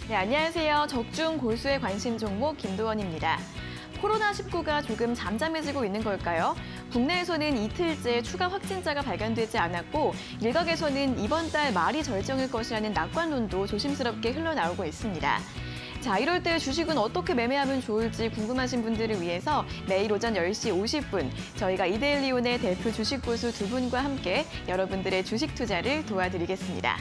네, 안녕하세요. 적중 고수에 관심 종목 김도원입니다. 코로나19가 조금 잠잠해지고 있는 걸까요? 국내에서는 이틀째 추가 확진자가 발견되지 않았고 일각에서는 이번 달 말이 절정일 것이라는 낙관론도 조심스럽게 흘러나오고 있습니다. 자, 이럴 때 주식은 어떻게 매매하면 좋을지 궁금하신 분들을 위해서 내일 오전 10시 50분 저희가 이데일리온의 대표 주식 고수 두 분과 함께 여러분들의 주식 투자를 도와드리겠습니다.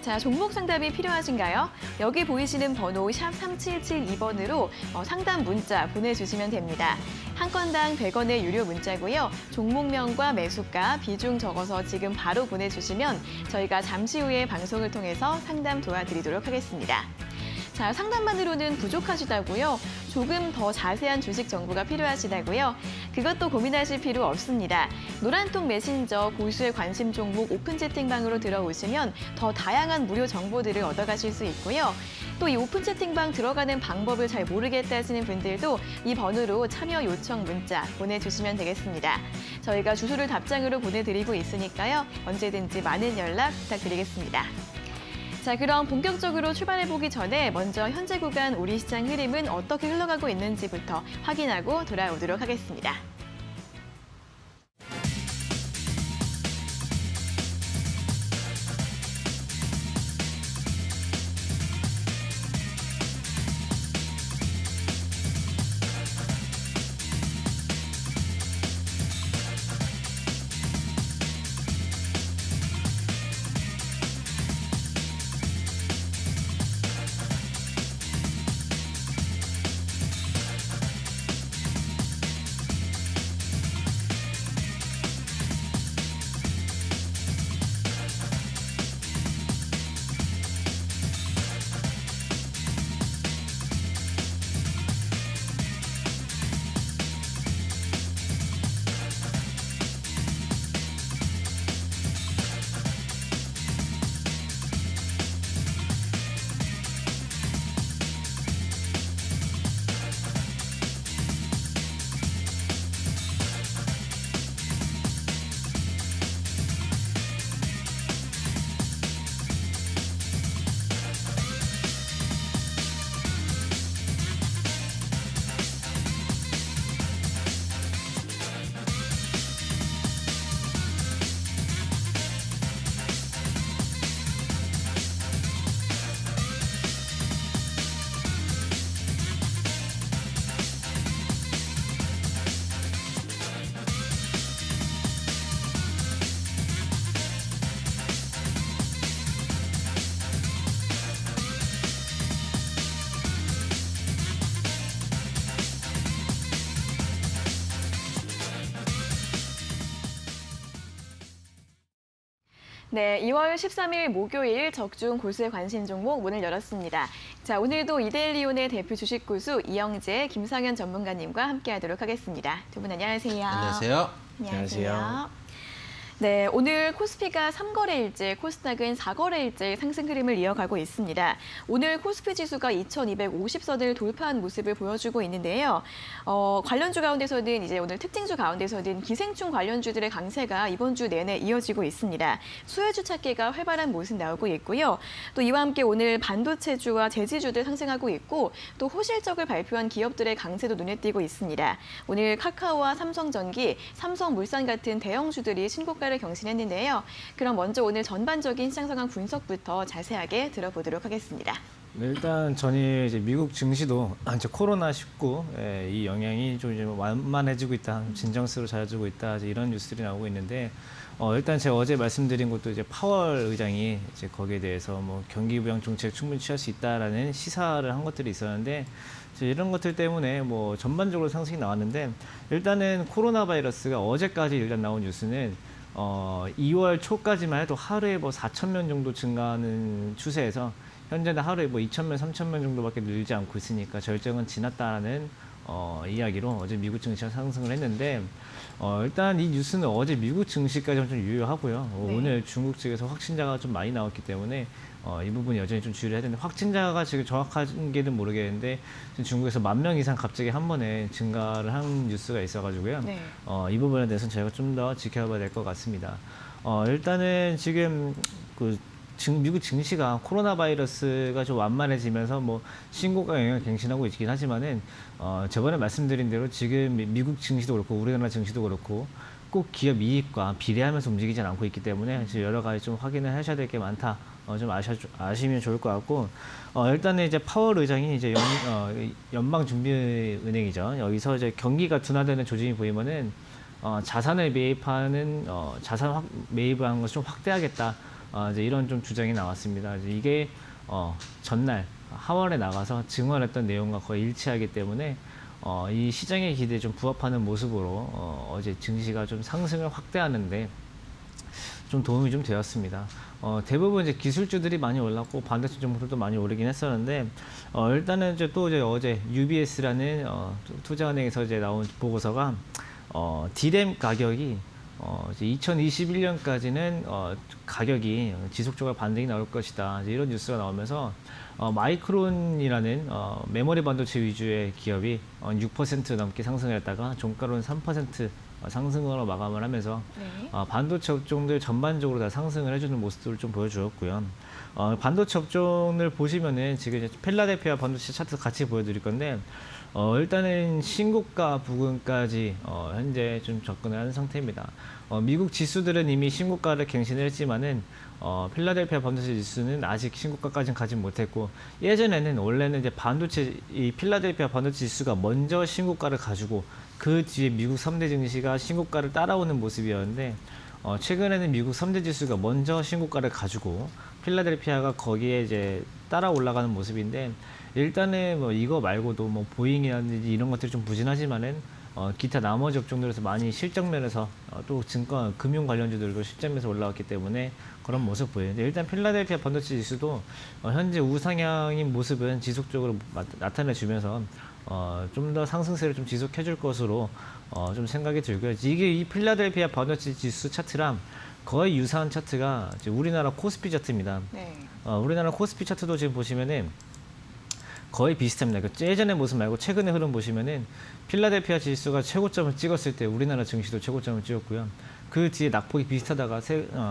자, 종목 상담이 필요하신가요? 여기 보이시는 번호 샵 3772번으로 상담 문자 보내주시면 됩니다. 한 건당 100원의 유료 문자고요. 종목명과 매수가, 비중 적어서 지금 바로 보내주시면 저희가 잠시 후에 방송을 통해서 상담 도와드리도록 하겠습니다. 자, 상담만으로는 부족하시다고요? 조금 더 자세한 주식 정보가 필요하시다고요? 그것도 고민하실 필요 없습니다. 노란통 메신저 고수의 관심 종목 오픈 채팅방으로 들어오시면 더 다양한 무료 정보들을 얻어가실 수 있고요. 또 이 오픈 채팅방 들어가는 방법을 잘 모르겠다 하시는 분들도 이 번호로 참여 요청 문자 보내주시면 되겠습니다. 저희가 주소를 답장으로 보내드리고 있으니까요. 언제든지 많은 연락 부탁드리겠습니다. 자, 그럼 본격적으로 출발해보기 전에 먼저 현재 구간 우리 시장 흐름은 어떻게 흘러가고 있는지부터 확인하고 돌아오도록 하겠습니다. 네, 2월 13일 목요일 적중 고수의 관심 종목 문을 열었습니다. 자, 오늘도 이데일리온의 대표 주식 고수 이영재, 김상현 전문가님과 함께하도록 하겠습니다. 두 분 안녕하세요. 안녕하세요. 안녕하세요. 네, 오늘 코스피가 3거래일째, 코스닥은 4거래일째 상승 흐름을 이어가고 있습니다. 오늘 코스피 지수가 2250선을 돌파한 모습을 보여주고 있는데요. 관련주 가운데서는 이제 오늘 특징주 가운데서는 기생충 관련주들의 강세가 이번 주 내내 이어지고 있습니다. 수혜주 찾기가 활발한 모습 나오고 있고요. 또 이와 함께 오늘 반도체주와 제지주들 상승하고 있고 또 호실적을 발표한 기업들의 강세도 눈에 띄고 있습니다. 오늘 카카오와 삼성전기, 삼성물산 같은 대형주들이 신고가 를 경신했는데요. 그럼 먼저 오늘 전반적인 시장 상황 분석부터 자세하게 들어보도록 하겠습니다. 네, 일단 전일 이제 미국 증시도 이제 코로나19 이 영향이 좀 이제 완만해지고 있다, 진정세로 잘해지고 있다 이런 뉴스들이 나오고 있는데 일단 제가 어제 말씀드린 것도 이제 파월 의장이 이제 거기에 대해서 뭐 경기 부양 정책 충분히 취할 수 있다라는 시사를 한 것들이 있었는데 이런 것들 때문에 뭐 전반적으로 상승이 나왔는데 일단은 코로나 바이러스가 어제까지 일단 나온 뉴스는 2월 초까지만 해도 하루에 뭐 4,000명 정도 증가하는 추세에서 현재는 하루에 뭐 2,000명, 3,000명 정도밖에 늘지 않고 있으니까 절정은 지났다라는 이야기로 어제 미국 증시가 상승을 했는데 일단 이 뉴스는 어제 미국 증시까지 좀 유효하고요. 네. 오늘 중국 측에서 확진자가 좀 많이 나왔기 때문에 이 부분이 여전히 좀 주의를 해야 되는데 확진자가 지금 정확한게는 모르겠는데 지금 중국에서 10,000명 이상 갑자기 한 번에 증가를 한 뉴스가 있어가지고요. 네. 이 부분에 대해서는 저희가 좀 더 지켜봐야 될 것 같습니다. 일단은 지금 그 미국 증시가 코로나 바이러스가 좀 완만해지면서 뭐 신고가 영향을 갱신하고 있긴 하지만은 저번에 말씀드린 대로 지금 미국 증시도 그렇고 우리나라 증시도 그렇고 꼭 기업 이익과 비례하면서 움직이지 않고 있기 때문에 지금 여러 가지 좀 확인을 하셔야 될 게 많다. 좀 아시면 좋을 것 같고 일단은 이제 파월 의장이 이제 연방준비은행이죠. 여기서 이제 경기가 둔화되는 조짐이 보이면은 자산을 매입하는 매입을 하는 것을 좀 확대하겠다. 이제 이런 좀 주장이 나왔습니다. 이제 이게 전날 하원에 나가서 증언했던 내용과 거의 일치하기 때문에 이 시장의 기대에 좀 부합하는 모습으로 어제 증시가 좀 상승을 확대하는데 좀 도움이 좀 되었습니다. 대부분 이제 기술주들이 많이 올랐고 반도체 종목들도 많이 오르긴 했었는데 일단은 이제 또 이제 어제 UBS라는 투자은행에서 이제 나온 보고서가 디램 가격이 이제 2021년까지는 가격이 지속적으로 반등이 나올 것이다. 이제 이런 뉴스가 나오면서 마이크론이라는 메모리 반도체 위주의 기업이 6% 넘게 상승했다가 종가로는 3% 상승으로 마감을 하면서 네. 반도체 업종들 전반적으로 다 상승을 해주는 모습들을 좀 보여주었고요. 반도체 업종을 보시면은 지금 이제 필라델피아 반도체 차트 같이 보여드릴 건데 일단은 신고가 부근까지 현재 좀 접근을 하는 상태입니다. 미국 지수들은 이미 신고가를 갱신을 했지만은 필라델피아 반도체 지수는 아직 신고가까지는 가지 못했고 예전에는 원래는 이제 반도체 이 필라델피아 반도체 지수가 먼저 신고가를 가지고 그 뒤에 미국 3대 증시가 신고가를 따라오는 모습이었는데 최근에는 미국 3대 지수가 먼저 신고가를 가지고 필라델피아가 거기에 이제 따라 올라가는 모습인데 일단은 뭐 이거 말고도 뭐 보잉이라든지 이런 것들이 좀 부진하지만은 기타 나머지 업종들에서 많이 실적 면에서 또 증권, 금융 관련주들도 실적면에서 올라왔기 때문에 그런 모습 보이는데 일단 필라델피아 반도체 지수도 현재 우상향인 모습은 지속적으로 나타내주면서 좀 더 상승세를 좀 지속해 줄 것으로 좀 생각이 들고요. 이게 이 필라델피아 반도체 지수 차트랑 거의 유사한 차트가 이제 우리나라 코스피 차트입니다. 네. 우리나라 코스피 차트도 지금 보시면은 거의 비슷합니다. 그 예전의 모습 말고 최근의 흐름 보시면은 필라델피아 지수가 최고점을 찍었을 때 우리나라 증시도 최고점을 찍었고요. 그 뒤에 낙폭이 비슷하다가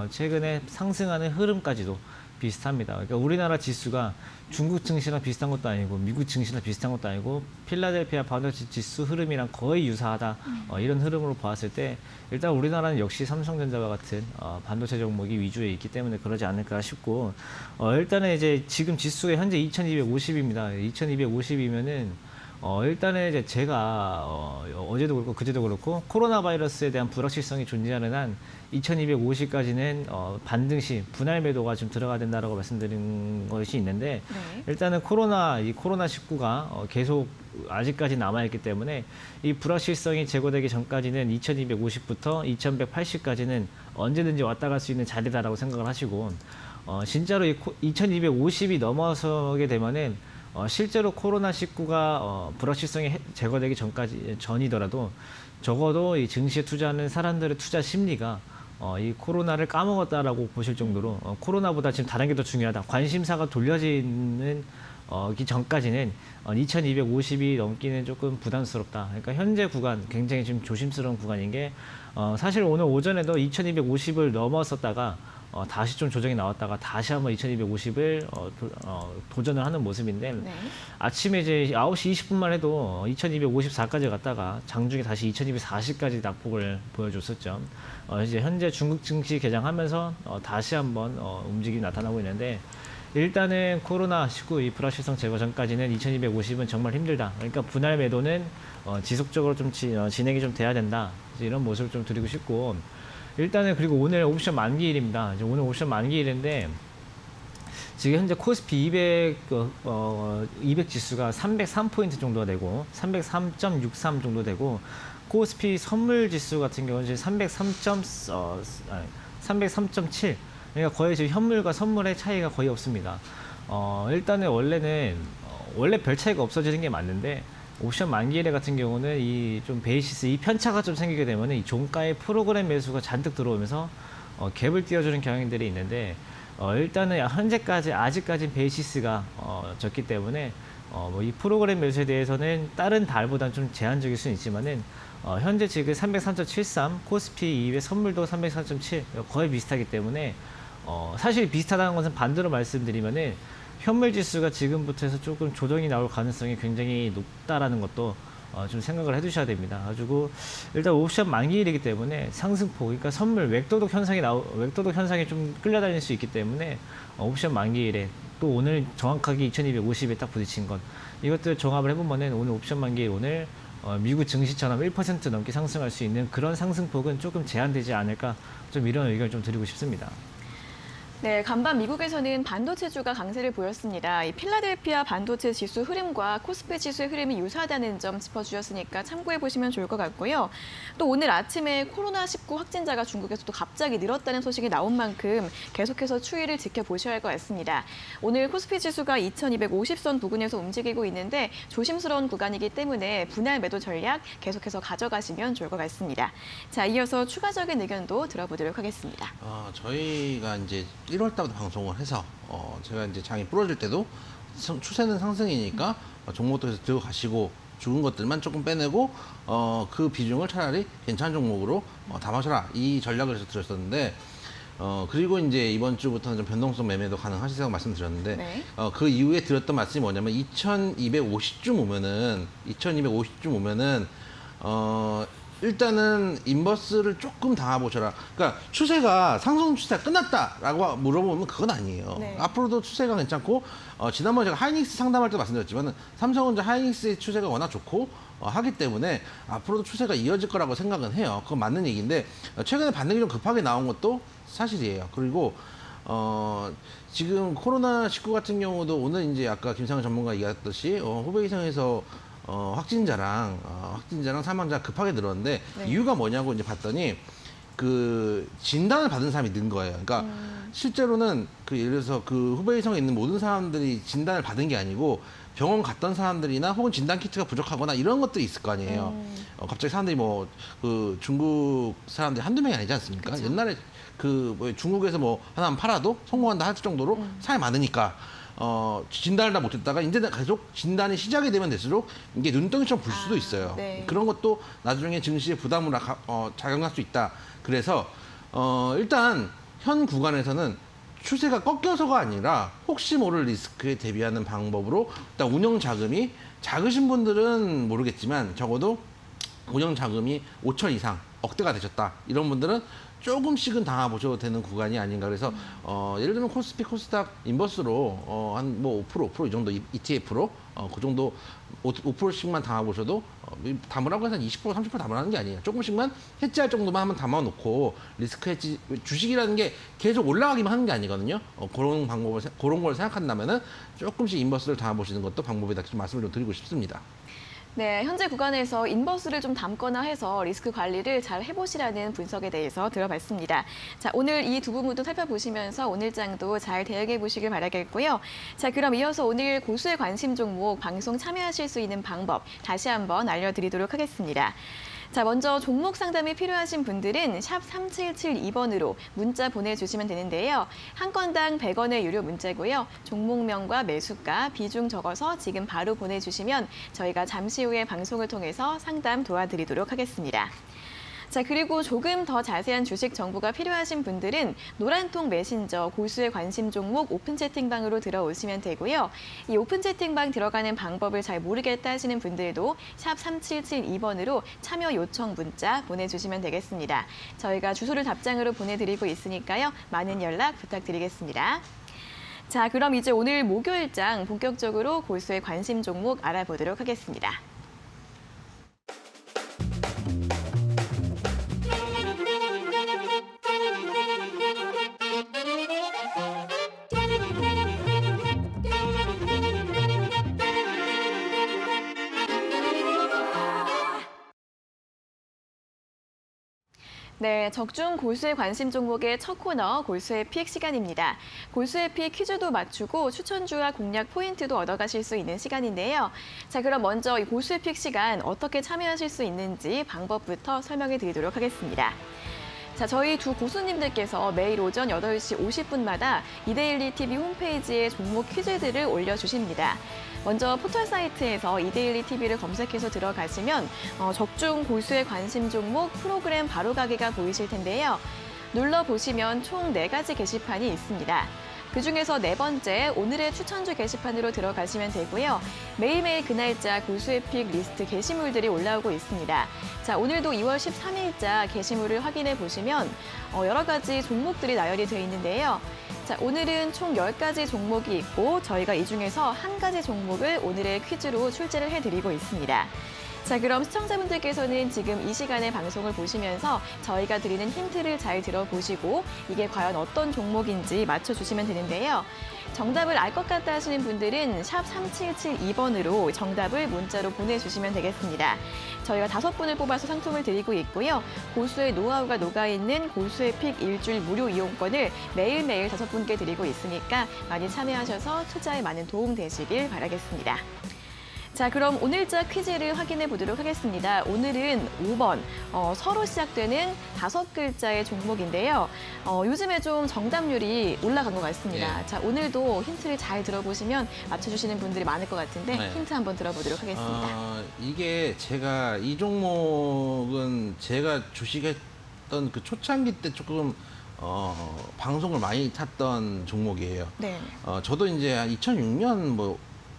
최근에 상승하는 흐름까지도 비슷합니다. 그러니까 우리나라 지수가 중국 증시랑 비슷한 것도 아니고 미국 증시랑 비슷한 것도 아니고 필라델피아 반도체 지수 흐름이랑 거의 유사하다. 이런 흐름으로 봤을 때 일단 우리나라는 역시 삼성전자와 같은 반도체 종목이 위주에 있기 때문에 그러지 않을까 싶고 일단은 이제 지금 지수가 현재 2250입니다. 2250이면은 일단은 이제 제가 어제도 그렇고 그제도 그렇고 코로나 바이러스에 대한 불확실성이 존재하는 한 2250까지는 반등 시 분할 매도가 좀 들어가야 된다라고 말씀드린 것이 있는데 네. 일단은 코로나19가 계속 아직까지 남아있기 때문에 이 불확실성이 제거되기 전까지는 2250부터 2180까지는 언제든지 왔다 갈 수 있는 자리다라고 생각을 하시고 진짜로 2250이 넘어서게 되면은 실제로 코로나19가 불확실성이 제거되기 전이더라도 적어도 이 증시에 투자하는 사람들의 투자 심리가 이 코로나를 까먹었다라고 보실 정도로 코로나보다 지금 다른 게 더 중요하다. 관심사가 돌려지는 기 전까지는 2250이 넘기는 조금 부담스럽다. 그러니까 현재 구간 굉장히 지금 조심스러운 구간인 게 사실 오늘 오전에도 2250을 넘었었다가 다시 좀 조정이 나왔다가 다시 한번 2250을 도전을 하는 모습인데 네. 아침에 이제 9시 20분만 해도 2254까지 갔다가 장중에 다시 2240까지 낙폭을 보여줬었죠. 이제 현재 중국 증시 개장하면서 다시 한번 움직임이 나타나고 있는데 일단은 코로나19 이 불확실성 제거 전까지는 2250은 정말 힘들다. 그러니까 분할 매도는 지속적으로 좀 진행이 좀 돼야 된다. 이런 모습을 좀 드리고 싶고 일단은 그리고 오늘 옵션 만기일입니다. 이제 오늘 옵션 만기일인데 지금 현재 코스피 200 지수가 303포인트 정도가 되고 303.63 정도 되고 코스피 선물 지수 같은 경우는 지금 303.7 그러니까 거의 지금 현물과 선물의 차이가 거의 없습니다. 일단은 원래 별 차이가 없어지는 게 맞는데 옵션 만기일에 같은 경우는 이 좀 베이시스 이 편차가 좀 생기게 되면 이 종가의 프로그램 매수가 잔뜩 들어오면서 갭을 띄워주는 경향들이 있는데 일단은 현재까지 아직까지 베이시스가 적기 때문에 뭐 이 프로그램 매수에 대해서는 다른 달보다는 좀 제한적일 수는 있지만은 현재 지금 303.73 코스피 200 선물도 303.7 거의 비슷하기 때문에 사실 비슷하다는 것은 반대로 말씀드리면은 현물 지수가 지금부터 해서 조금 조정이 나올 가능성이 굉장히 높다라는 것도 좀 생각을 해두셔야 됩니다. 가지고 일단 옵션 만기일이기 때문에 상승폭, 그러니까 선물 웹도독 현상이 좀 끌려다닐 수 있기 때문에 옵션 만기일에 또 오늘 정확하게 2250에 딱 부딪힌 것, 이것들 종합을 해보면은 오늘 옵션 만기일 오늘 미국 증시처럼 1% 넘게 상승할 수 있는 그런 상승폭은 조금 제한되지 않을까, 좀 이런 의견을 좀 드리고 싶습니다. 네, 간밤 미국에서는 반도체주가 강세를 보였습니다. 이 필라델피아 반도체 지수 흐름과 코스피 지수의 흐름이 유사하다는 점 짚어주셨으니까 참고해 보시면 좋을 것 같고요. 또 오늘 아침에 코로나19 확진자가 중국에서도 갑자기 늘었다는 소식이 나온 만큼 계속해서 추이를 지켜보셔야 할 것 같습니다. 오늘 코스피 지수가 2250선 부근에서 움직이고 있는데 조심스러운 구간이기 때문에 분할 매도 전략 계속해서 가져가시면 좋을 것 같습니다. 자, 이어서 추가적인 의견도 들어보도록 하겠습니다. 저희가 이제 1월 달부터 방송을 해서 제가 이제 장이 부러질 때도 추세는 상승이니까 종목도 해서 들고 가시고 죽은 것들만 조금 빼내고 그 비중을 차라리 괜찮은 종목으로 담아셔라, 이 전략을 해서 드렸었는데, 그리고 이제 이번 주부터는 좀 변동성 매매도 가능하시다고 말씀드렸는데, 네. 그 이후에 드렸던 말씀이 뭐냐면 2250쯤 오면은 일단은 인버스를 조금 담아보셔라. 그러니까 추세가 상승 추세가 끝났다라고 물어보면 그건 아니에요. 네. 앞으로도 추세가 괜찮고, 지난번에 제가 하이닉스 상담할 때 말씀드렸지만 삼성전자 하이닉스의 추세가 워낙 좋고 하기 때문에 앞으로도 추세가 이어질 거라고 생각은 해요. 그건 맞는 얘기인데, 최근에 반등이 좀 급하게 나온 것도 사실이에요. 그리고 지금 코로나19 같은 경우도 오늘 이제 아까 김상현 전문가 얘기했듯이 후베이성에서 확진자랑 사망자 급하게 늘었는데, 네. 이유가 뭐냐고 이제 봤더니 그 진단을 받은 사람이 는 거예요. 그러니까 실제로는 그 예를 들어서 그 후베이성에 있는 모든 사람들이 진단을 받은 게 아니고 병원 갔던 사람들이나 혹은 진단 키트가 부족하거나 이런 것들이 있을 거 아니에요. 갑자기 사람들이 뭐 그 중국 사람들이 한두 명이 아니지 않습니까? 그쵸. 옛날에 그 뭐 중국에서 뭐 하나만 팔아도 성공한다 할 정도로 사람이 많으니까 진단을 다 못했다가 이제 계속 진단이 시작이 되면 될수록 이게 눈덩이처럼 불 수도 있어요. 네. 그런 것도 나중에 증시에 부담을 작용할 수 있다. 그래서 일단 현 구간에서는 추세가 꺾여서가 아니라 혹시 모를 리스크에 대비하는 방법으로 일단 운영 자금이 작으신 분들은 모르겠지만 적어도 운영 자금이 5천 이상 억대가 되셨다, 이런 분들은 조금씩은 담아보셔도 되는 구간이 아닌가. 그래서 예를 들면 코스피, 코스닥 인버스로 한 뭐 5% 이 정도 ETF로 그 정도 5%씩만 담아보셔도 담으라고 해서 20% 30% 담으라는 게 아니에요. 조금씩만 해지할 정도만 한번 담아놓고 리스크 해지, 주식이라는 게 계속 올라가기만 하는 게 아니거든요. 그런 방법을 그런 걸 생각한다면은 조금씩 인버스를 담아보시는 것도 방법이다, 좀 말씀을 좀 드리고 싶습니다. 네, 현재 구간에서 인버스를 좀 담거나 해서 리스크 관리를 잘 해보시라는 분석에 대해서 들어봤습니다. 자, 오늘 이 두 부분도 살펴보시면서 오늘 장도 잘 대응해 보시길 바라겠고요. 자, 그럼 이어서 오늘 고수의 관심 종목 방송 참여하실 수 있는 방법 다시 한번 알려드리도록 하겠습니다. 자, 먼저 종목 상담이 필요하신 분들은 샵 3772번으로 문자 보내주시면 되는데요. 한 건당 100원의 유료 문자고요. 종목명과 매수가, 비중 적어서 지금 바로 보내주시면 저희가 잠시 후에 방송을 통해서 상담 도와드리도록 하겠습니다. 자, 그리고 조금 더 자세한 주식 정보가 필요하신 분들은 노란통 메신저 고수의 관심 종목 오픈 채팅방으로 들어오시면 되고요. 이 오픈 채팅방 들어가는 방법을 잘 모르겠다 하시는 분들도 샵 3772번으로 참여 요청 문자 보내주시면 되겠습니다. 저희가 주소를 답장으로 보내드리고 있으니까요. 많은 연락 부탁드리겠습니다. 자, 그럼 이제 오늘 목요일장 본격적으로 고수의 관심 종목 알아보도록 하겠습니다. 네, 적중 골수의 관심 종목의 첫 코너 골수의 픽 시간입니다. 골수의 픽 퀴즈도 맞추고 추천주와 공략 포인트도 얻어가실 수 있는 시간인데요. 자, 그럼 먼저 이 골수의 픽 시간 어떻게 참여하실 수 있는지 방법부터 설명해 드리도록 하겠습니다. 자, 저희 두 고수님들께서 매일 오전 8시 50분마다 이데일리 TV 홈페이지에 종목 퀴즈들을 올려주십니다. 먼저 포털 사이트에서 이데일리 TV를 검색해서 들어가시면 적중 고수의 관심 종목 프로그램 바로가기가 보이실 텐데요. 눌러보시면 총 4가지 게시판이 있습니다. 그중에서 4번째 오늘의 추천주 게시판으로 들어가시면 되고요. 매일매일 그날짜 고수의 픽 리스트 게시물들이 올라오고 있습니다. 자, 오늘도 2월 13일자 게시물을 확인해 보시면 여러 가지 종목들이 나열이 되어 있는데요. 자, 오늘은 총 10가지 종목이 있고 저희가 이 중에서 한 가지 종목을 오늘의 퀴즈로 출제를 해드리고 있습니다. 자, 그럼 시청자분들께서는 지금 이 시간에 방송을 보시면서 저희가 드리는 힌트를 잘 들어보시고 이게 과연 어떤 종목인지 맞춰주시면 되는데요. 정답을 알 것 같다 하시는 분들은 샵 3772번으로 정답을 문자로 보내주시면 되겠습니다. 저희가 5분을 뽑아서 상품을 드리고 있고요. 고수의 노하우가 녹아있는 고수의 픽 일주일 무료 이용권을 매일매일 5분께 드리고 있으니까 많이 참여하셔서 투자에 많은 도움 되시길 바라겠습니다. 자, 그럼 오늘자 퀴즈를 확인해 보도록 하겠습니다. 오늘은 5번, 서로 시작되는 5글자의 종목인데요. 요즘에 좀 정답률이 올라간 것 같습니다. 예. 자, 오늘도 힌트를 잘 들어보시면 맞춰주시는 분들이 많을 것 같은데 네. 힌트 한번 들어보도록 하겠습니다. 이게 제가 이 종목은 제가 주식했던 그 초창기 때 조금 방송을 많이 탔던 종목이에요. 네. 저도 이제 한 2006년 뭐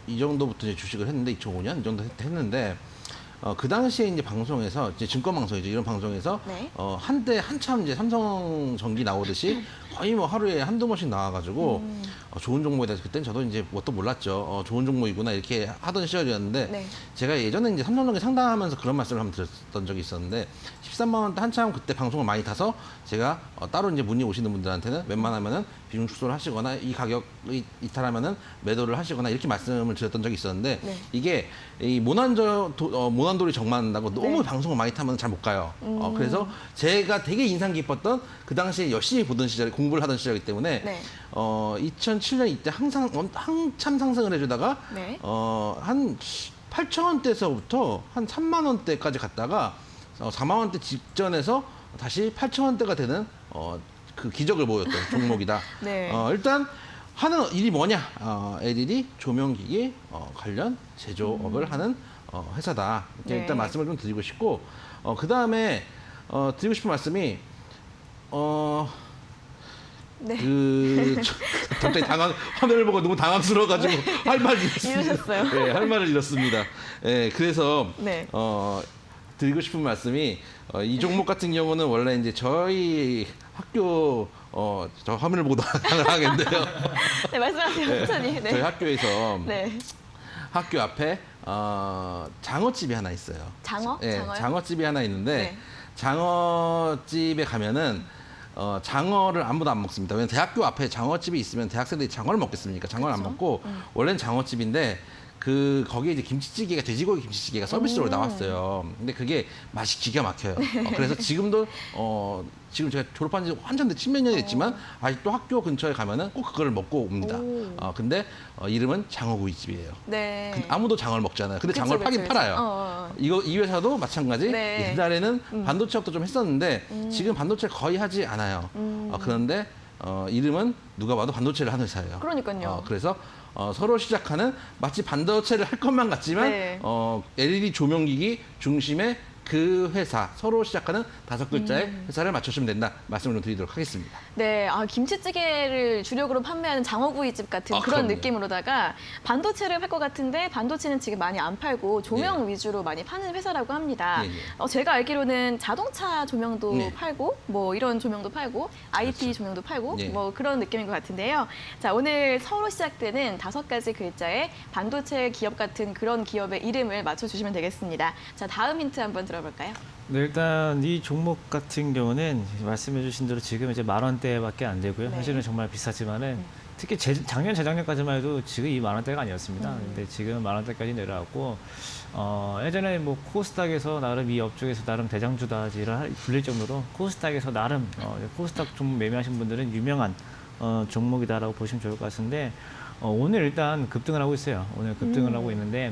이 정도부터 이제 주식을 했는데 2005년 이 정도 했는데 그 당시에 이제 방송에서 이제 증권 방송이죠. 이런 방송에서 네. 한때 한참 이제 삼성전기 나오듯이 거의 뭐 하루에 한두 번씩 나와가지고 좋은 종목에 대해서 그때는 저도 이제 뭣도 몰랐죠. 좋은 종목이구나 이렇게 하던 시절이었는데 네. 제가 예전에 이제 삼성전기 상담하면서 그런 말씀을 한번 드렸던 적이 있었는데 13만 원대 한참 그때 방송을 많이 타서 제가 따로 이제 문의 오시는 분들한테는 웬만하면은 비중 축소를 하시거나 이 가격이 이탈하면은 매도를 하시거나 이렇게 말씀을 드렸던 적이 있었는데 네. 이게 이 모난돌이 정맞는다고 너무 네. 방송을 많이 타면 잘 못 가요. 그래서 제가 되게 인상 깊었던 그 당시에 열심히 보던 시절 공부를 하던 시절이기 때문에 네. 2007년 이때 한참 상승을 해주다가 네. 한 8천 원대에서부터 한 3만 원대까지 갔다가 4만 원대 직전에서 다시 8천 원대가 되는 그 기적을 보였던 종목이다. 네. 일단 하는 일이 뭐냐? LED 조명기기 관련 제조업을 하는 회사다. 이렇게 네. 일단 말씀을 좀 드리고 싶고 그 다음에 드리고 싶은 말씀이 네. 갑자기 화면을 보고 너무 당황스러워가지고 할 말을 잃었습니다. 잃으셨어요. 네, 할 말을 잃었습니다. 네, 그래서 네. 드리고 싶은 말씀이 이 종목 같은 경우는 원래 이제 저희 학교 저 화면을 보고 당황하겠는데요. 네, 말씀하세요, 천천히. 네. 저희 학교에서 네. 학교 앞에 장어집이 하나 있어요. 장어? 네, 장어요? 장어집이 하나 있는데 네. 장어집에 가면은 장어를 아무도 안 먹습니다. 왜냐면 대학교 앞에 장어집이 있으면 대학생들이 장어를 먹겠습니까? 장어를 안 그쵸? 먹고 원래는 장어집인데 거기에 이제 김치찌개가 돼지고기 김치찌개가 서비스로 나왔어요. 근데 그게 맛이 기가 막혀요. 그래서 지금도 지금 제가 졸업한 지 완전 십몇 년이 됐지만 아직도 학교 근처에 가면은 꼭 그걸 먹고 옵니다. 오. 근데 이름은 장어구이집이에요. 네. 근데 아무도 장어를 먹지 않아요. 근데 그쵸, 장어를 파긴 그쵸, 팔아요. 그쵸. 이 회사도 마찬가지. 네. 옛날에는 반도체업도 좀 했었는데 지금 반도체 거의 하지 않아요. 그런데 이름은 누가 봐도 반도체를 하는 회사예요. 그러니까요. 그래서 서로 시작하는 마치 반도체를 할 것만 같지만 네. LED 조명기기 중심의 그 회사 서로 시작하는 5글자의 회사를 맞춰주시면 된다 말씀을 좀 드리도록 하겠습니다. 네, 김치찌개를 주력으로 판매하는 장어구이집 같은 그런 그럼요. 느낌으로다가 반도체를 팔 것 같은데 반도체는 지금 많이 안 팔고 조명 네. 위주로 많이 파는 회사라고 합니다. 네, 네. 제가 알기로는 자동차 조명도 네. 팔고 뭐 이런 조명도 팔고 IT 그렇죠. 조명도 팔고 네. 뭐 그런 느낌인 것 같은데요. 자, 오늘 서로 시작되는 5가지 글자의 반도체 기업 같은 그런 기업의 이름을 맞춰주시면 되겠습니다. 자, 다음 힌트 한번 들어볼까요? 네, 일단 이 종목 같은 경우는 말씀해 주신 대로 지금 이제 10,000원대밖에 안 되고요. 네. 사실은 정말 비쌌지만은 특히 작년, 재작년까지만 해도 지금 이 10,000원대가 아니었습니다. 근데 지금 10,000원대까지 내려왔고, 예전에 뭐 코스닥에서 나름 이 업종에서 나름 대장주다 불릴 정도로 코스닥에서 나름 코스닥 종목 매매하신 분들은 유명한 종목이다라고 보시면 좋을 것 같은데, 오늘 일단 급등을 하고 있어요. 오늘 급등을 하고 있는데,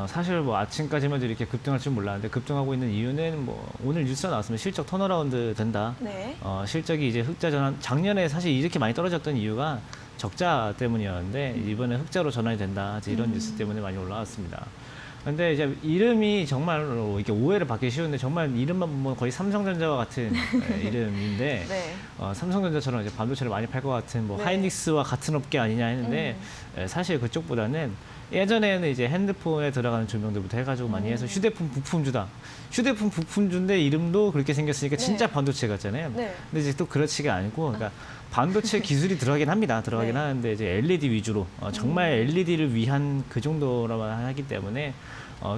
사실 뭐 아침까지만 해도 이렇게 급등할 줄 몰랐는데 급등하고 있는 이유는 뭐 오늘 뉴스가 나왔으면 실적 턴어라운드 된다. 네. 실적이 이제 흑자 전환, 작년에 사실 이렇게 많이 떨어졌던 이유가 적자 때문이었는데 이번에 흑자로 전환이 된다. 이런 뉴스 때문에 많이 올라왔습니다. 근데 이제 이름이 정말로 이렇게 오해를 받기 쉬운데 정말 이름만 보면 거의 삼성전자와 같은 이름인데 네. 삼성전자처럼 이제 반도체를 많이 팔 것 같은 뭐 네. 하이닉스와 같은 업계 아니냐 했는데 사실 그쪽보다는 예전에는 이제 핸드폰에 들어가는 조명들부터 해가지고 많이 해서 휴대폰 부품주다. 휴대폰 부품주인데 이름도 그렇게 생겼으니까 진짜 네. 반도체 같잖아요. 네. 근데 이제 또 그렇지가 않고, 그러니까 반도체 기술이 들어가긴 합니다. 들어가긴 네. 하는데 이제 LED 위주로 정말 LED를 위한 그 정도로만 하기 때문에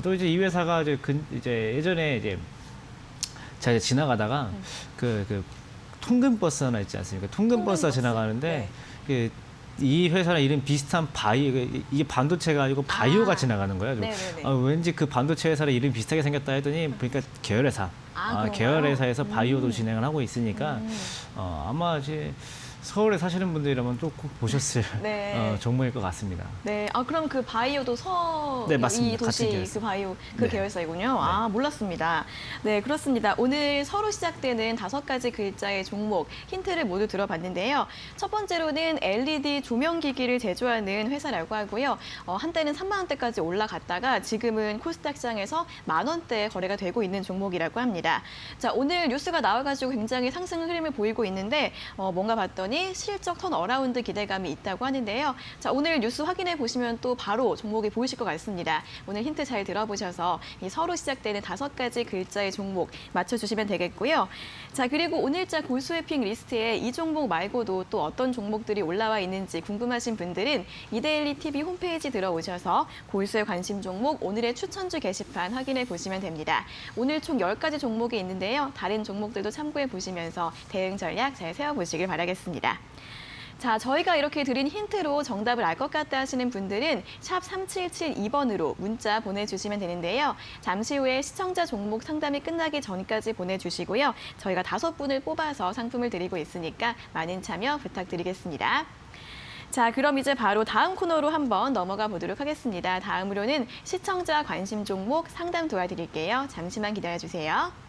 또 이제 이 회사가 이제 예전에 이제 제가 지나가다가 그 통근 버스 하나 있지 않습니까? 통근 버스가 버스. 지나가는데 네. 이 회사랑 이름 비슷한 이게 반도체가 아니고 바이오가 지나가는 거예요. 네네네. 왠지 그 반도체 회사랑 이름 비슷하게 생겼다 했더니 보니까 계열회사. 그런가요? 계열회사에서 바이오도 진행을 하고 있으니까 음. 아마 이제 서울에 사시는 분들이라면 또 꼭 보셨을 네. 종목일 것 같습니다. 네, 그럼 그 바이오도 네, 맞습니다. 이 도시 같은 계열사. 그 바이오 그 네. 계열사이군요. 몰랐습니다. 네, 그렇습니다. 오늘 서로 시작되는 5가지 글자의 종목 힌트를 모두 들어봤는데요. 첫 번째로는 LED 조명기기를 제조하는 회사라고 하고요. 한때는 3만 원대까지 올라갔다가 지금은 코스닥 시장에서 10,000원대 거래가 되고 있는 종목이라고 합니다. 자, 오늘 뉴스가 나와가지고 굉장히 상승 흐름을 보이고 있는데 뭔가 봤더니 실적 턴 어라운드 기대감이 있다고 하는데요. 자, 오늘 뉴스 확인해 보시면 또 바로 종목이 보이실 것 같습니다. 오늘 힌트 잘 들어보셔서 이 서로 시작되는 5가지 글자의 종목 맞춰주시면 되겠고요. 자, 그리고 오늘자 골수회핑 리스트에 이 종목 말고도 또 어떤 종목들이 올라와 있는지 궁금하신 분들은 이데일리 TV 홈페이지 들어오셔서 골수의 관심 종목 오늘의 추천주 게시판 확인해 보시면 됩니다. 오늘 총 10가지 종목이 있는데요. 다른 종목들도 참고해 보시면서 대응 전략 잘 세워보시길 바라겠습니다. 자, 저희가 이렇게 드린 힌트로 정답을 알 것 같다 하시는 분들은 샵 3772번으로 문자 보내주시면 되는데요. 잠시 후에 시청자 종목 상담이 끝나기 전까지 보내주시고요. 저희가 5분을 뽑아서 상품을 드리고 있으니까 많은 참여 부탁드리겠습니다. 자, 그럼 이제 바로 다음 코너로 한번 넘어가 보도록 하겠습니다. 다음으로는 시청자 관심 종목 상담 도와드릴게요. 잠시만 기다려주세요.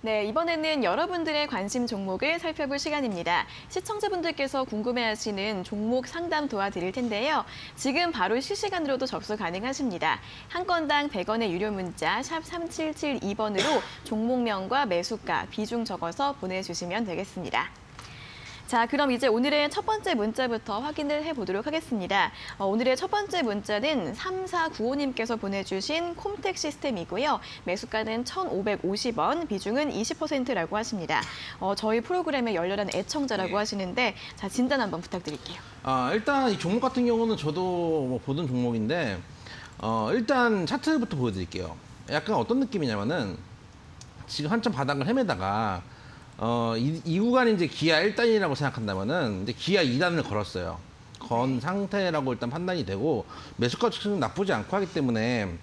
네, 이번에는 여러분들의 관심 종목을 살펴볼 시간입니다. 시청자분들께서 궁금해하시는 종목 상담 도와드릴 텐데요. 지금 바로 실시간으로도 접수 가능하십니다. 한 건당 100원의 유료 문자 샵 3772번으로 종목명과 매수가, 비중 적어서 보내주시면 되겠습니다. 자, 그럼 이제 오늘의 첫 번째 문자부터 확인을 해보도록 하겠습니다. 오늘의 첫 번째 문자는 3495님께서 보내주신 콤텍 시스템이고요. 매수가는 1,550원, 비중은 20%라고 하십니다. 저희 프로그램의 열렬한 애청자라고 하시는데 자, 진단 한번 부탁드릴게요. 일단 이 종목 같은 경우는 저도 뭐 보던 종목인데 일단 차트부터 보여드릴게요. 약간 어떤 느낌이냐면은 지금 한참 바닥을 헤매다가 이 구간이 이제 기아 1단이라고 생각한다면은 이제 기아 2단을 걸었어요. 건 상태라고 일단 판단이 되고 매수가 측은 나쁘지 않고 하기 때문에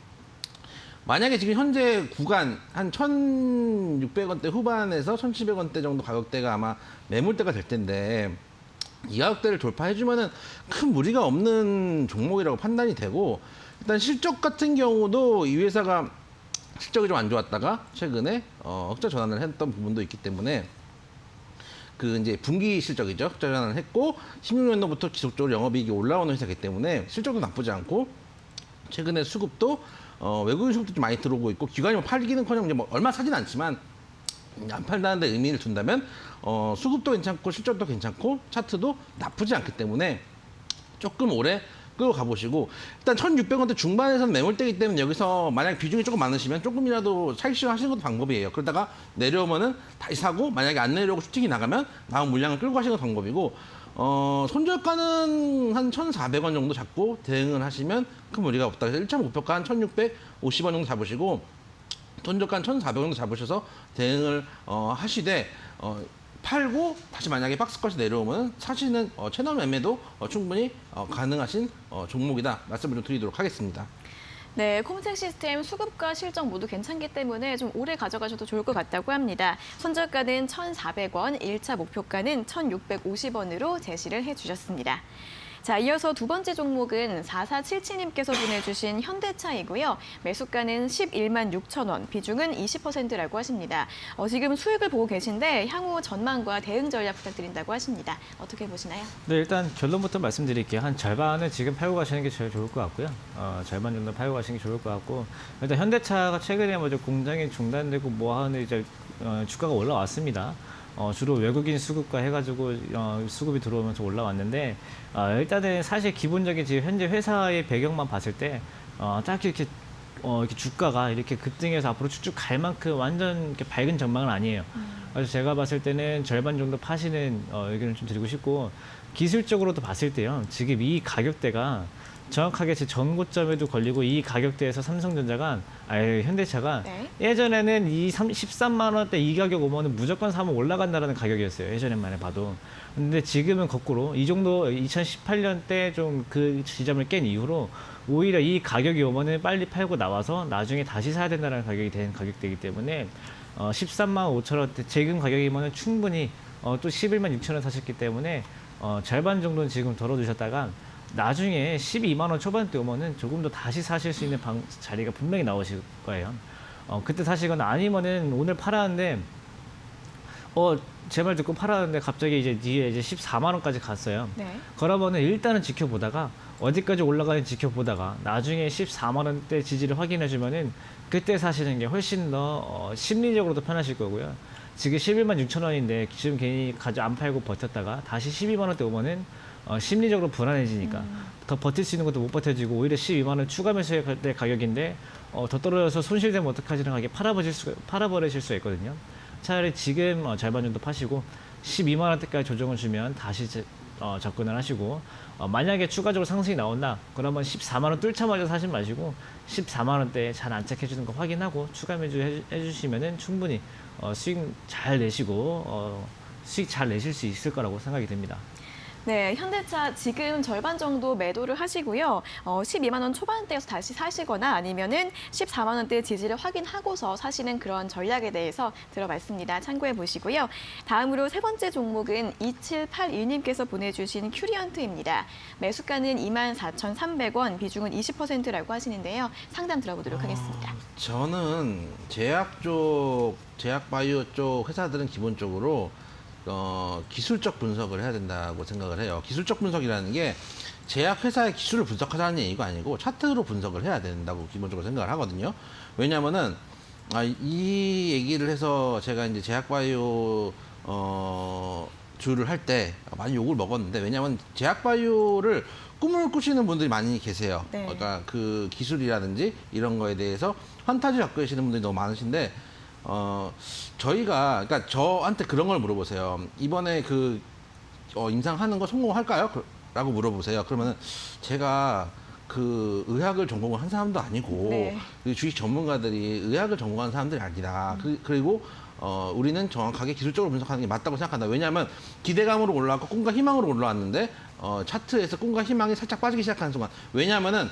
만약에 지금 현재 구간 한 1,600원대 후반에서 1,700원대 정도 가격대가 아마 매물대가 될 텐데 이 가격대를 돌파해주면은 큰 무리가 없는 종목이라고 판단이 되고 일단 실적 같은 경우도 이 회사가 실적이 좀 안 좋았다가 최근에 흑자 전환을 했던 부분도 있기 때문에 그 이제 분기 실적이죠. 흑자 전환을 했고 16년도부터 지속적으로 영업이익이 올라오는 회사이기 때문에 실적도 나쁘지 않고 최근에 수급도 외국인 수급도 좀 많이 들어오고 있고 기관이 뭐 팔기는커녕 이제 뭐 얼마 사진 않지만 안 팔다는 데 의미를 둔다면 수급도 괜찮고 실적도 괜찮고 차트도 나쁘지 않기 때문에 조금 오래 끌고 가보시고 일단 1,600원대 중반에서는 매물대이기 때문에 여기서 만약 비중이 조금 많으시면 조금이라도 차익 실현하시는 것도 방법이에요. 그러다가 내려오면은 다시 사고 만약에 안 내려오고 슈팅이 나가면 남은 물량을 끌고 가시는 것도 방법이고 손절가는 한 1,400원 정도 잡고 대응을 하시면 큰 무리가 없다. 그래서 1차 목표가 한 1,650원 정도 잡으시고 손절가 한 1,400원 정도 잡으셔서 대응을 하시되 팔고 다시 만약에 박스까지 내려오면 사실은 채널 매매도 충분히 가능하신 종목이다 말씀을 좀 드리도록 하겠습니다. 네, 콤텍 시스템 수급과 실적 모두 괜찮기 때문에 좀 오래 가져가셔도 좋을 것 같다고 합니다. 손절가는 1,400원, 1차 목표가는 1,650원으로 제시를 해주셨습니다. 자, 이어서 두 번째 종목은 4477님께서 보내주신 현대차이고요. 매수가는 11만 6천 원, 비중은 20%라고 하십니다. 지금 수익을 보고 계신데 향후 전망과 대응 전략 부탁드린다고 하십니다. 어떻게 보시나요? 네, 일단 결론부터 말씀드릴게요. 한 절반은 지금 팔고 가시는 게 제일 좋을 것 같고요. 절반 정도 팔고 가시는 게 좋을 것 같고, 일단 현대차가 최근에 먼저 공장이 중단되고 뭐 하는 이제 주가가 올라왔습니다. 주로 외국인 수급과 해가지고 수급이 들어오면서 올라왔는데, 일단은 사실 기본적인 지금 현재 회사의 배경만 봤을 때 딱히 이렇게 주가가 이렇게 급등해서 앞으로 쭉쭉 갈 만큼 완전 이렇게 밝은 전망은 아니에요. 그래서 제가 봤을 때는 절반 정도 파시는 의견을 좀 드리고 싶고, 기술적으로도 봤을 때요, 지금 이 가격대가 정확하게 제 전고점에도 걸리고, 이 가격대에서 현대차가 네. 예전에는 이 13만 원대 이 가격 오면은 무조건 사면 올라간다라는 가격이었어요. 예전에만 해봐도. 근데 지금은 거꾸로 이 정도 2018년 때 좀 그 지점을 깬 이후로 오히려 이 가격이 오면은 빨리 팔고 나와서 나중에 다시 사야 된다는 가격이 된 가격대이기 때문에 13만 5천 원대 지금 가격이면은 충분히 또 11만 6천 원 사셨기 때문에 절반 정도는 지금 덜어두셨다가 나중에 12만 원 초반대 오면은 조금 더 다시 사실 수 있는 자리가 분명히 나오실 거예요. 그때 사시거나 아니면은 오늘 팔았는데 제 말 듣고 팔았는데 갑자기 이제 뒤에 이제 14만 원까지 갔어요. 네. 그러면은 일단은 지켜보다가 어디까지 올라가는지 지켜보다가 나중에 14만 원대 지지를 확인해 주면은 그때 사시는 게 훨씬 더 심리적으로도 편하실 거고요. 지금 11만 6천 원인데 지금 괜히 안 팔고 버텼다가 다시 12만 원대 오면은 심리적으로 불안해지니까 더 버틸 수 있는 것도 못 버텨지고, 오히려 12만 원 추가 매수의 가격인데 더 떨어져서 손실되면 어떡하지는 하게 팔아버리실 수가 있거든요. 차라리 지금 절반 정도 파시고 12만 원대까지 조정을 주면 다시 접근을 하시고, 만약에 추가적으로 상승이 나온다 그러면 14만 원 뚫자마자 사지 마시고 14만 원대에 잘 안착해주는 거 확인하고 추가 매주 해주시면은 충분히 수익 잘 내시고 수익 잘 내실 수 있을 거라고 생각이 듭니다. 네, 현대차 지금 절반 정도 매도를 하시고요. 12만 원 초반대에서 다시 사시거나 아니면은 14만 원대 지지를 확인하고서 사시는 그런 전략에 대해서 들어봤습니다. 참고해 보시고요. 다음으로 세 번째 종목은 2781님께서 보내주신 큐리언트입니다. 매수가는 24,300원, 비중은 20%라고 하시는데요. 상담 들어보도록 하겠습니다. 저는 제약 바이오 쪽 회사들은 기본적으로 기술적 분석을 해야 된다고 생각을 해요. 기술적 분석이라는 게 제약 회사의 기술을 분석하자는 얘기가 아니고 차트로 분석을 해야 된다고 기본적으로 생각을 하거든요. 왜냐하면은 이 얘기를 해서 제가 이제 제약 바이오 주를 할 때 많이 욕을 먹었는데, 왜냐하면 제약 바이오를 꿈을 꾸시는 분들이 많이 계세요. 네. 그러니까 그 기술이라든지 이런 거에 대해서 판타지 갖고 계시는 분들이 너무 많으신데, 그러니까 저한테 그런 걸 물어보세요. 이번에 임상하는 거 성공할까요? 라고 물어보세요. 그러면은 제가 그 의학을 전공을 한 사람도 아니고, 네. 그 주식 전문가들이 의학을 전공한 사람들이 아니다. 그리고 우리는 정확하게 기술적으로 분석하는 게 맞다고 생각한다. 왜냐하면 기대감으로 올라왔고 꿈과 희망으로 올라왔는데 차트에서 꿈과 희망이 살짝 빠지기 시작하는 순간, 왜냐하면은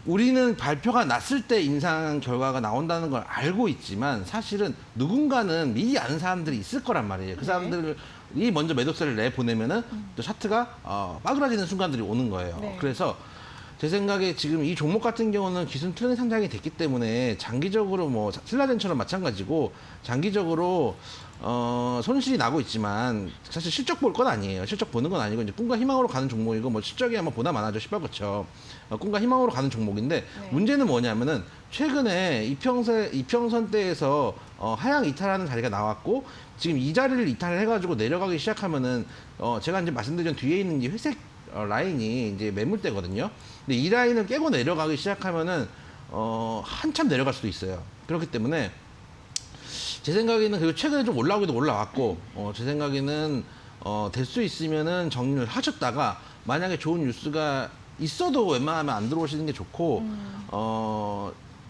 우리는 발표가 났을 때 임상 결과가 나온다는 걸 알고 있지만 사실은 누군가는 미리 아는 사람들이 있을 거란 말이에요. 그 사람들이 먼저 매도세를 내보내면은 또 차트가 빠그라지는 순간들이 오는 거예요. 네. 그래서 제 생각에 지금 이 종목 같은 경우는 기술 트렌드 상장이 됐기 때문에 장기적으로 뭐 신라젠처럼 마찬가지고 장기적으로 손실이 나고 있지만 사실 실적 볼 건 아니에요. 실적 보는 건 아니고 이제 꿈과 희망으로 가는 종목이고, 뭐 실적이 아마 보다 많아져 18그쵸. 꿈과 희망으로 가는 종목인데, 네. 문제는 뭐냐면은 최근에 이평선대에서 하향 이탈하는 자리가 나왔고, 지금 이 자리를 이탈을 해가지고 내려가기 시작하면은 제가 이제 말씀드린 뒤에 있는 이 회색 라인이 이제 매물대거든요. 근데 이 라인을 깨고 내려가기 시작하면은 한참 내려갈 수도 있어요. 그렇기 때문에 제 생각에는, 그리고 최근에 좀 올라오기도 올라왔고, 제 생각에는 될 수 있으면은 정리를 하셨다가 만약에 좋은 뉴스가 있어도 웬만하면 안 들어오시는 게 좋고,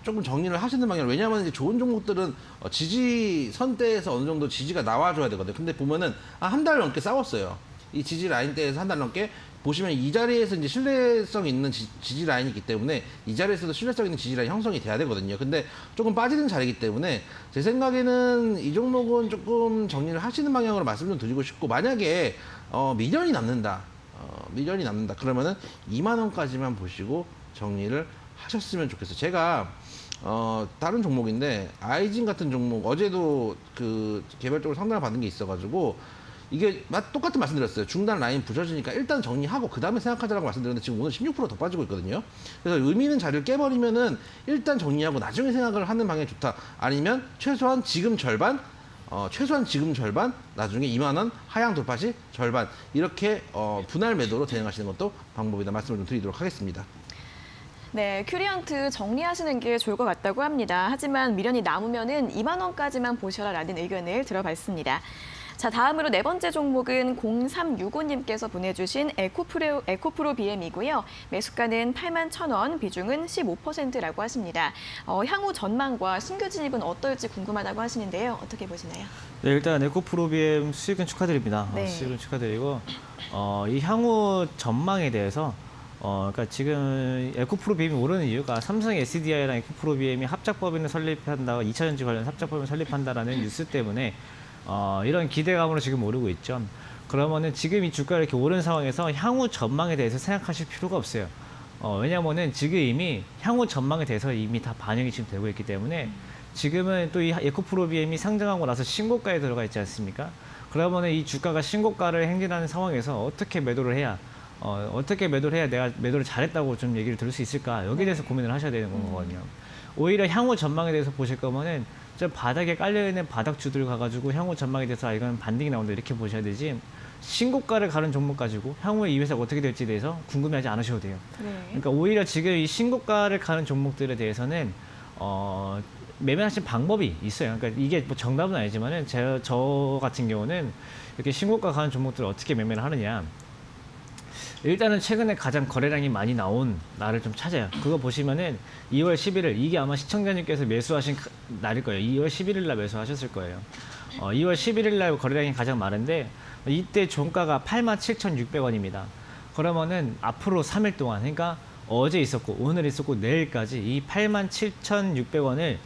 조금 정리를 하시는 방향. 왜냐하면 이제 좋은 종목들은 지지선대에서 어느 정도 지지가 나와줘야 되거든요. 근데 보면은 한 달 넘게 싸웠어요. 이 지지 라인대에서 한 달 넘게 보시면 이 자리에서 이제 신뢰성 있는 지지 라인이 있기 때문에 이 자리에서도 신뢰성 있는 지지 라인 형성이 돼야 되거든요. 근데 조금 빠지는 자리이기 때문에 제 생각에는 이 종목은 조금 정리를 하시는 방향으로 말씀 좀 드리고 싶고, 만약에 미련이 남는다. 미련이 남는다. 그러면은 2만 원까지만 보시고 정리를 하셨으면 좋겠어요. 제가 다른 종목인데 아이진 같은 종목 어제도 그 개별적으로 상담을 받은 게 있어가지고 이게 똑같은 말씀드렸어요. 중단 라인 부서지니까 일단 정리하고 그 다음에 생각하자라고 말씀드렸는데 지금 오늘 16%더 빠지고 있거든요. 그래서 의미 있는 자리를 깨버리면은 일단 정리하고 나중에 생각을 하는 방향이 좋다. 아니면 최소한 지금 절반, 나중에 2만 원 하향 돌파 시 절반 이렇게 분할 매도로 대응하시는 것도 방법이다 말씀을 좀 드리도록 하겠습니다. 네, 큐리언트 정리하시는 게 좋을 것 같다고 합니다. 하지만 미련이 남으면은 2만 원까지만 보셔라라는 의견을 들어봤습니다. 자, 다음으로 네 번째 종목은 0365님께서 보내주신 에코프로 BM이고요. 매수가는 81,000원, 비중은 15%라고 하십니다. 향후 전망과 신규 진입은 어떨지 궁금하다고 하시는데요. 어떻게 보시나요? 네, 일단 에코프로 BM 수익은 축하드립니다. 네. 수익은 축하드리고 이 향후 전망에 대해서 그러니까 지금 에코프로 BM이 오르는 이유가 삼성 SDI랑 에코프로 BM이 합작법인을 설립한다, 2차전지 관련 합작법인을 설립한다라는 뉴스 때문에 이런 기대감으로 지금 오르고 있죠. 그러면은 지금 이 주가가 이렇게 오른 상황에서 향후 전망에 대해서 생각하실 필요가 없어요. 왜냐면은 지금 이미 향후 전망에 대해서 이미 다 반영이 지금 되고 있기 때문에 지금은 또 이 에코프로 BM이 상장하고 나서 신고가에 들어가 있지 않습니까? 그러면은 이 주가가 신고가를 행진하는 상황에서 어떻게 매도를 해야 내가 매도를 잘했다고 좀 얘기를 들을 수 있을까? 여기에 대해서 고민을 하셔야 되는 거거든요. 오히려 향후 전망에 대해서 보실 거면은 저 바닥에 깔려있는 바닥주들 가가지고 향후 전망에 대해서 이건 반등이 나온다 이렇게 보셔야 되지, 신고가를 가는 종목 가지고 향후에 이 회사가 어떻게 될지에 대해서 궁금해하지 않으셔도 돼요. 네. 그러니까 오히려 지금 이 신고가를 가는 종목들에 대해서는 매매하신 방법이 있어요. 그러니까 이게 뭐 정답은 아니지만은 저 같은 경우는 이렇게 신고가 가는 종목들을 어떻게 매매를 하느냐. 일단은 최근에 가장 거래량이 많이 나온 날을 좀 찾아요. 그거 보시면은 2월 11일, 이게 아마 시청자님께서 매수하신 날일 거예요. 2월 11일 날 매수하셨을 거예요. 2월 11일 날 거래량이 가장 많은데 이때 종가가 87,600원입니다. 그러면은 앞으로 3일 동안, 그러니까 어제 있었고 오늘 있었고 내일까지 이 87,600원을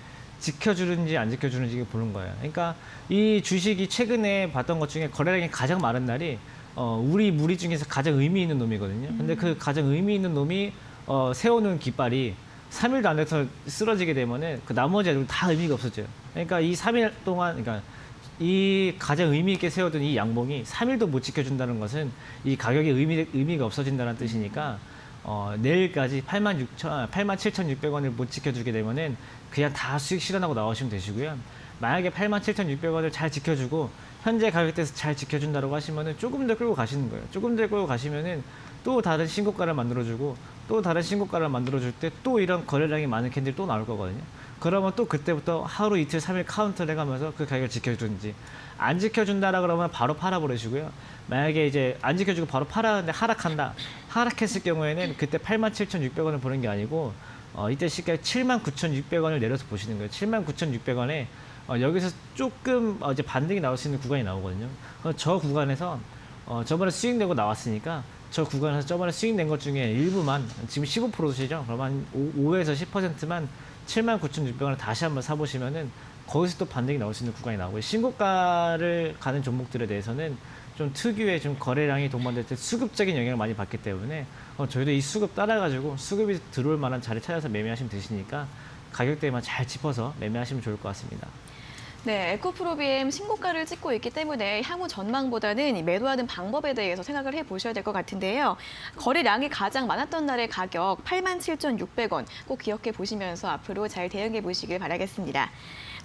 지켜주는지 안 지켜주는지 보는 거예요. 그러니까 이 주식이 최근에 봤던 것 중에 거래량이 가장 많은 날이 우리 무리 중에서 가장 의미 있는 놈이거든요. 근데 그 가장 의미 있는 놈이 세워놓은 깃발이 3일도 안 돼서 쓰러지게 되면은 그 나머지 애들 다 의미가 없어져요. 그러니까 이 3일 동안, 그러니까 이 가장 의미 있게 세워둔 이 양봉이 3일도 못 지켜준다는 것은 이 가격에 의미가 없어진다는 뜻이니까 내일까지 87,600원을 못 지켜주게 되면은 그냥 다 수익 실현하고 나오시면 되시고요. 만약에 87,600원을 잘 지켜주고 현재 가격대에서 잘 지켜준다고 하시면은 조금 더 끌고 가시는 거예요. 조금 더 끌고 가시면은 또 다른 신고가를 만들어주고 또 다른 신고가를 만들어줄 때 또 이런 거래량이 많은 캔들이 또 나올 거거든요. 그러면 또 그때부터 하루, 이틀, 3일 카운트를 해가면서 그 가격을 지켜주든지, 안 지켜준다라 그러면 바로 팔아버리시고요. 만약에 이제 안 지켜주고 바로 팔았는데 하락했을 경우에는 그때 87,600원을 보는 게 아니고 이때 시가에 79,600원을 내려서 보시는 거예요. 79,600원에 여기서 조금 이제 반등이 나올 수 있는 구간이 나오거든요. 저 구간에서 저번에 수익내고 나왔으니까 저 구간에서 저번에 수익낸 것 중에 일부만, 지금 15%시죠? 그러면 5에서 10%만 79,600원을 다시 한번 사보시면은 거기서 또 반등이 나올 수 있는 구간이 나오고요. 신고가를 가는 종목들에 대해서는 좀 특유의 좀 거래량이 동반될 때 수급적인 영향을 많이 받기 때문에 저희도 이 수급 따라가지고 수급이 들어올 만한 자리 찾아서 매매하시면 되시니까 가격대만 잘 짚어서 매매하시면 좋을 것 같습니다. 네, 에코프로비엠 신고가를 찍고 있기 때문에 향후 전망보다는 이 매도하는 방법에 대해서 생각을 해보셔야 될 것 같은데요. 거래량이 가장 많았던 날의 가격 87,600원 꼭 기억해 보시면서 앞으로 잘 대응해 보시길 바라겠습니다.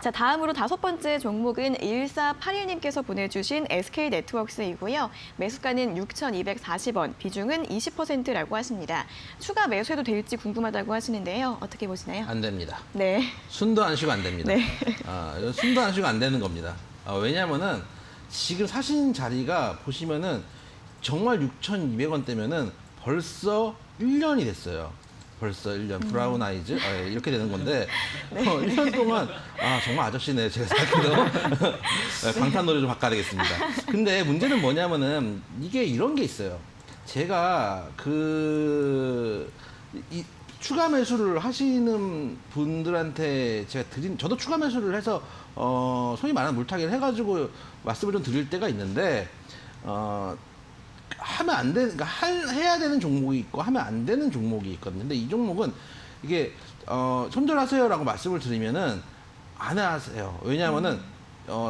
자, 다음으로 다섯 번째 종목은 1481님께서 보내주신 SK네트워크스이고요. 매수가는 6,240원, 비중은 20%라고 하십니다. 추가 매수해도 될지 궁금하다고 하시는데요. 어떻게 보시나요? 안 됩니다. 네. 순도 안 쉬고 안 됩니다. 네. 이건 순도 안 쉬고 안 되는 겁니다. 왜냐면은 지금 사신 자리가 보시면은 정말 6,200원대면은 벌써 1년이 됐어요. 벌써 1년 브라운 아이즈 이렇게 되는 건데 1년 동안 정말 아저씨네 제가 생각해도 방탄노래 좀 바꿔야 되겠습니다. 근데 문제는 뭐냐면은 이게 이런 게 있어요. 제가 이 추가 매수를 하시는 분들한테 제가 저도 추가 매수를 해서 소위 말하는 물타기를 해가지고 말씀을 좀 드릴 때가 있는데 하면 안 되는, 그러니까 해야 되는 종목이 있고 하면 안 되는 종목이 있거든요. 근데 이 종목은 이게 손절하세요라고 말씀을 드리면은 안 하세요. 왜냐하면은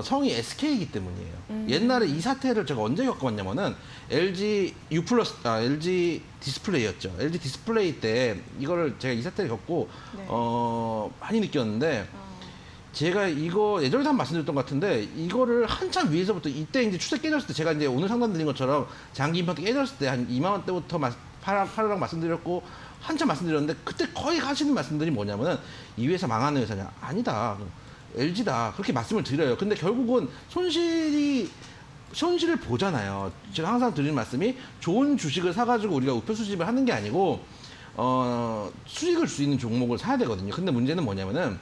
성이 SK이기 때문이에요. 옛날에 이 사태를 제가 언제 겪어봤냐면은 LG LG 디스플레이였죠. LG 디스플레이 때 이거를 제가 이 사태를 겪고 네. 많이 느꼈는데 제가 이거 예전에도 한번 말씀드렸던 것 같은데 이거를 한참 위에서부터 이때 이제 추세 깨졌을 때 제가 이제 오늘 상담 드린 것처럼 장기 임팩트 깨졌을 때 한 2만 원대부터 팔아라고 말씀드렸고 한참 말씀드렸는데 그때 거의 하시는 말씀들이 뭐냐면은 이 회사 망하는 회사냐? 아니다. LG다. 그렇게 말씀을 드려요. 근데 결국은 손실을 보잖아요. 제가 항상 드리는 말씀이 좋은 주식을 사가지고 우리가 우표 수집을 하는 게 아니고 수익을 줄 수 있는 종목을 사야 되거든요. 근데 문제는 뭐냐면은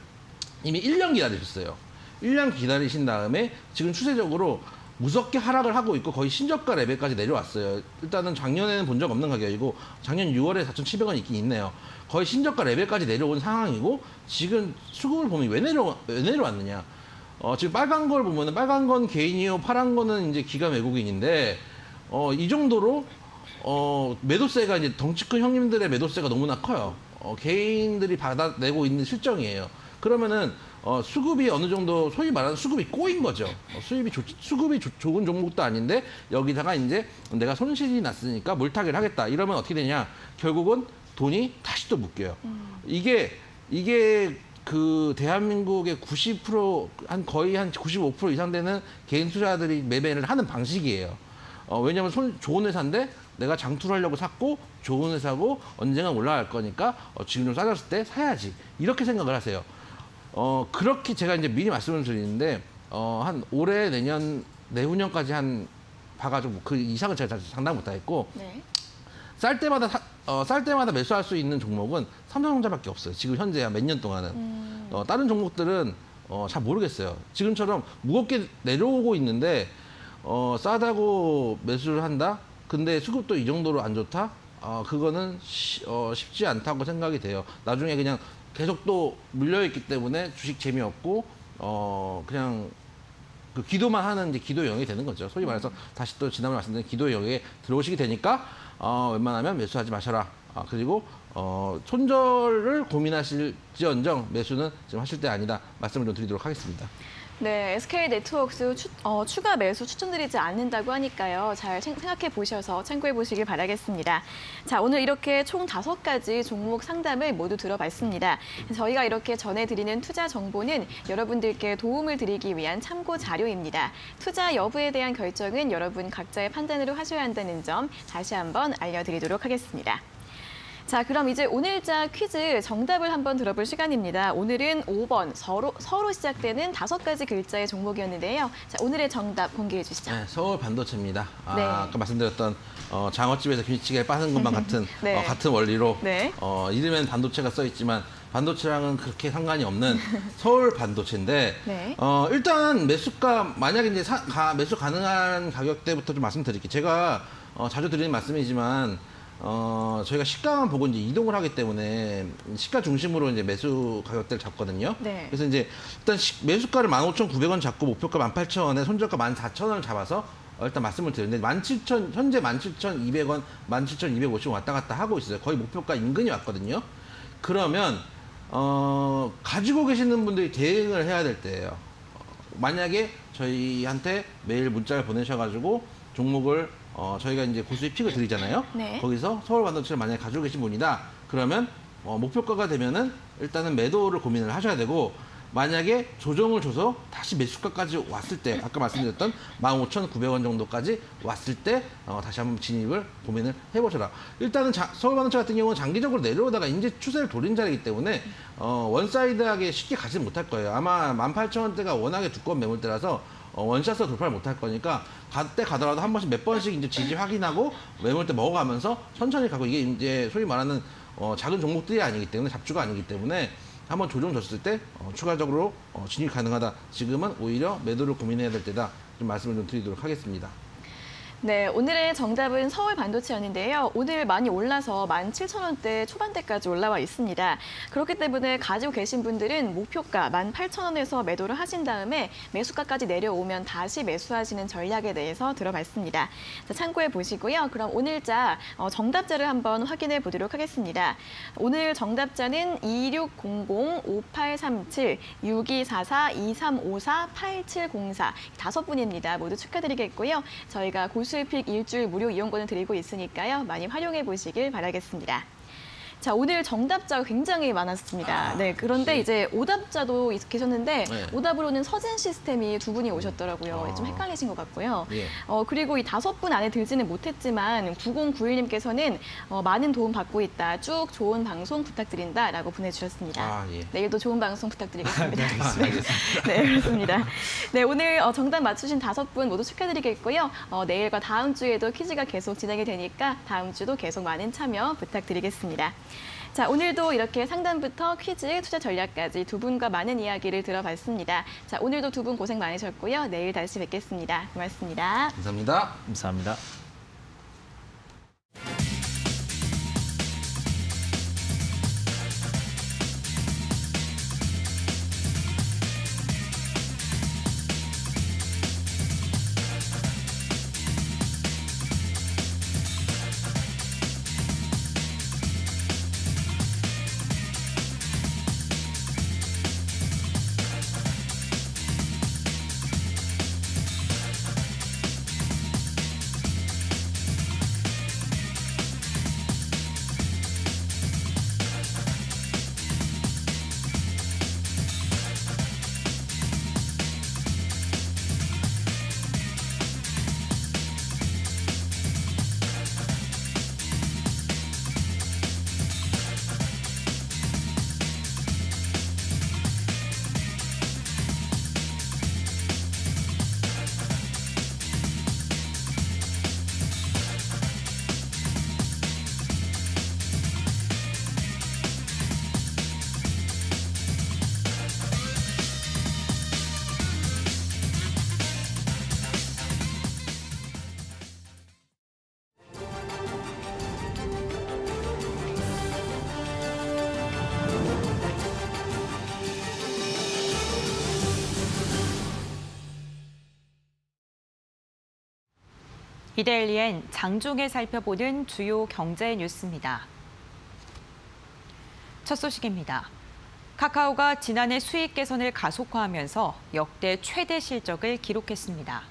이미 1년 기다리셨어요. 1년 기다리신 다음에 지금 추세적으로 무섭게 하락을 하고 있고 거의 신저가 레벨까지 내려왔어요. 일단은 작년에는 본 적 없는 가격이고 작년 6월에 4,700원 있긴 있네요. 거의 신저가 레벨까지 내려온 상황이고 지금 수급을 보면 왜 내려왔느냐. 지금 빨간 걸 보면은 빨간 건 개인이요, 파란 거는 이제 기관 외국인인데 이 정도로 매도세가 이제 덩치 큰 형님들의 매도세가 너무나 커요. 개인들이 받아내고 있는 실정이에요. 그러면은 수급이 어느 정도 소위 말하는 수급이 꼬인 거죠. 수급이 좋은 종목도 아닌데 여기다가 이제 내가 손실이 났으니까 물타기를 하겠다. 이러면 어떻게 되냐? 결국은 돈이 다시 또 묶여요. 이게 그 대한민국의 90% 거의 한 95% 이상 되는 개인 투자들이 매매를 하는 방식이에요. 왜냐하면 좋은 회사인데 내가 장투를 하려고 샀고 좋은 회사고 언젠가 올라갈 거니까 지금 좀 싸졌을 때 사야지. 이렇게 생각을 하세요. 그렇게 제가 이제 미리 말씀을 드리는데 한 올해 내후년까지 한 봐가지고 그 이상은 제가 장담 못하겠고 네. 쌀 때마다 매수할 수 있는 종목은 삼성전자밖에 없어요. 지금 현재 몇 년 동안은 다른 종목들은 잘 모르겠어요. 지금처럼 무겁게 내려오고 있는데 싸다고 매수를 한다. 근데 수급도 이 정도로 안 좋다. 그거는 쉽지 않다고 생각이 돼요. 나중에 그냥 계속 또 물려있기 때문에 주식 재미없고 그냥 그 기도만 하는 이제 기도의 영역이 되는 거죠. 소위 말해서 다시 또 지난번에 말씀드린 기도의 영역에 들어오시게 되니까 웬만하면 매수하지 마셔라. 그리고 손절을 고민하실지언정 매수는 지금 하실 때 아니다. 말씀을 좀 드리도록 하겠습니다. 네, SK네트워크스 추가 매수 추천드리지 않는다고 하니까요. 잘 생각해 보셔서 참고해 보시길 바라겠습니다. 자, 오늘 이렇게 총 5가지 종목 상담을 모두 들어봤습니다. 저희가 이렇게 전해드리는 투자 정보는 여러분들께 도움을 드리기 위한 참고 자료입니다. 투자 여부에 대한 결정은 여러분 각자의 판단으로 하셔야 한다는 점 다시 한번 알려드리도록 하겠습니다. 자, 그럼 이제 오늘자 퀴즈 정답을 한번 들어볼 시간입니다. 오늘은 5번 서로 시작되는 5가지 글자의 종목이었는데요. 자, 오늘의 정답 공개해 주시죠. 네, 서울 반도체입니다. 네. 아까 말씀드렸던 장어집에서 김치찌개 빠는 것만 같은 네. 같은 원리로 네. 이름엔 반도체가 써 있지만 반도체랑은 그렇게 상관이 없는 서울 반도체인데 네. 일단 매수가 만약에 이제 매수 가능한 가격대부터 좀 말씀드릴게요. 제가 자주 드리는 말씀이지만 저희가 시가만 보고 이제 이동을 하기 때문에 시가 중심으로 이제 매수 가격대를 잡거든요. 네. 그래서 이제 일단 매수가를 15,900원 잡고 목표가 18,000원에 손절가 14,000원을 잡아서 일단 말씀을 드렸는데 현재 17,200원, 17,250원 왔다 갔다 하고 있어요. 거의 목표가 인근이 왔거든요. 그러면 가지고 계시는 분들이 대응을 해야 될 때예요. 만약에 저희한테 매일 문자를 보내셔가지고 종목을 저희가 이제 고수익 픽을 드리잖아요. 네. 거기서 서울 반도체를 만약에 가지고 계신 분이다. 그러면 목표가가 되면은 일단은 매도를 고민을 하셔야 되고 만약에 조정을 줘서 다시 매수가까지 왔을 때 아까 말씀드렸던 15,900원 정도까지 왔을 때 다시 한번 진입을 고민을 해보셔라. 일단은 서울 반도체 같은 경우는 장기적으로 내려오다가 이제 추세를 돌린 자리이기 때문에 원사이드하게 쉽게 가지 못할 거예요. 아마 18,000원대가 워낙에 두꺼운 매물대라서 원샷으로 돌파를 못할 거니까 갈 때 가더라도 한 번씩 몇 번씩 이제 지지 확인하고 매물대 먹어가면서 천천히 가고 이게 이제 소위 말하는 작은 종목들이 아니기 때문에 잡주가 아니기 때문에 한번 조정 줬을 때 추가적으로 진입 가능하다. 지금은 오히려 매도를 고민해야 될 때다. 좀 말씀을 좀 드리도록 하겠습니다. 네, 오늘의 정답은 서울 반도체였는데요. 오늘 많이 올라서 17,000원대 초반대까지 올라와 있습니다. 그렇기 때문에 가지고 계신 분들은 목표가 18,000원에서 매도를 하신 다음에 매수가까지 내려오면 다시 매수하시는 전략에 대해서 들어봤습니다. 자, 참고해 보시고요. 그럼 오늘자 정답자를 한번 확인해 보도록 하겠습니다. 오늘 정답자는 2600-5837-6244-2354-8704 5분입니다. 모두 축하드리겠고요. 저희가 고수의픽 일주일 무료 이용권을 드리고 있으니까요. 많이 활용해 보시길 바라겠습니다. 자, 오늘 정답자가 굉장히 많았습니다. 네, 그런데 역시. 이제 오답자도 계셨는데 네. 오답으로는 서진 시스템이 2분이 오셨더라고요. 좀 헷갈리신 것 같고요. 예. 그리고 이 5분 안에 들지는 못했지만 9091님께서는 많은 도움 받고 있다. 쭉 좋은 방송 부탁드린다라고 보내주셨습니다. 아, 예. 내일도 좋은 방송 부탁드리겠습니다. 알겠습니다. 네, 그렇습니다. 네, 오늘 정답 맞추신 5분 모두 축하드리겠고요. 내일과 다음 주에도 퀴즈가 계속 진행이 되니까 다음 주도 계속 많은 참여 부탁드리겠습니다. 자, 오늘도 이렇게 상담부터 퀴즈, 투자 전략까지 두 분과 많은 이야기를 들어봤습니다. 자, 오늘도 두 분 고생 많으셨고요. 내일 다시 뵙겠습니다. 고맙습니다. 감사합니다. 감사합니다. 이데일리엔 장중에 살펴보는 주요 경제 뉴스입니다. 첫 소식입니다. 카카오가 지난해 수익 개선을 가속화하면서 역대 최대 실적을 기록했습니다.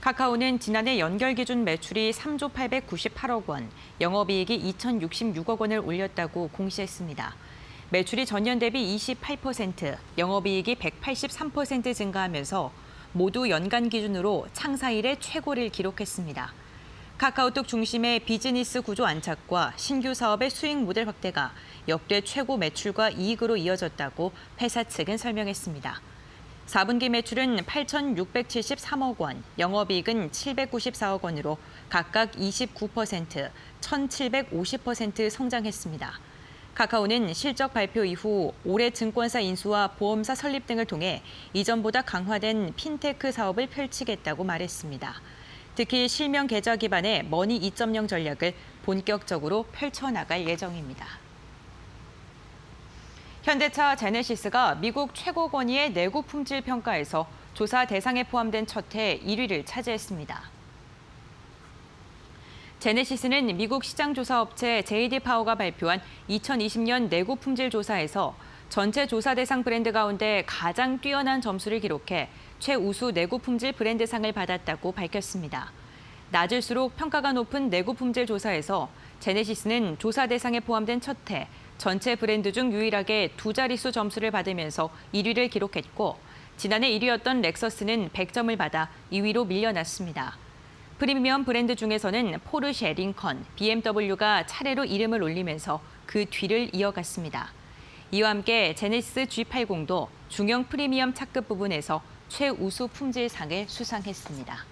카카오는 지난해 연결 기준 매출이 3조 898억 원, 영업이익이 2,066억 원을 올렸다고 공시했습니다. 매출이 전년 대비 28%, 영업이익이 183% 증가하면서 모두 연간 기준으로 창사 이래 최고를 기록했습니다. 카카오톡 중심의 비즈니스 구조 안착과 신규 사업의 수익 모델 확대가 역대 최고 매출과 이익으로 이어졌다고 회사 측은 설명했습니다. 4분기 매출은 8,673억 원, 영업이익은 794억 원으로 각각 29%, 1,750% 성장했습니다. 카카오는 실적 발표 이후 올해 증권사 인수와 보험사 설립 등을 통해 이전보다 강화된 핀테크 사업을 펼치겠다고 말했습니다. 특히 실명 계좌 기반의 머니 2.0 전략을 본격적으로 펼쳐나갈 예정입니다. 현대차 제네시스가 미국 최고 권위의 내구 품질 평가에서 조사 대상에 포함된 첫 해 1위를 차지했습니다. 제네시스는 미국 시장조사업체 JD 파워가 발표한 2020년 내구 품질 조사에서 전체 조사 대상 브랜드 가운데 가장 뛰어난 점수를 기록해 최우수 내구 품질 브랜드상을 받았다고 밝혔습니다. 낮을수록 평가가 높은 내구 품질 조사에서 제네시스는 조사 대상에 포함된 첫 해 전체 브랜드 중 유일하게 두 자릿수 점수를 받으면서 1위를 기록했고 지난해 1위였던 렉서스는 100점을 받아 2위로 밀려났습니다. 프리미엄 브랜드 중에서는 포르쉐, 링컨, BMW가 차례로 이름을 올리면서 그 뒤를 이어갔습니다. 이와 함께 제네시스 G80도 중형 프리미엄 차급 부분에서 최우수 품질상을 수상했습니다.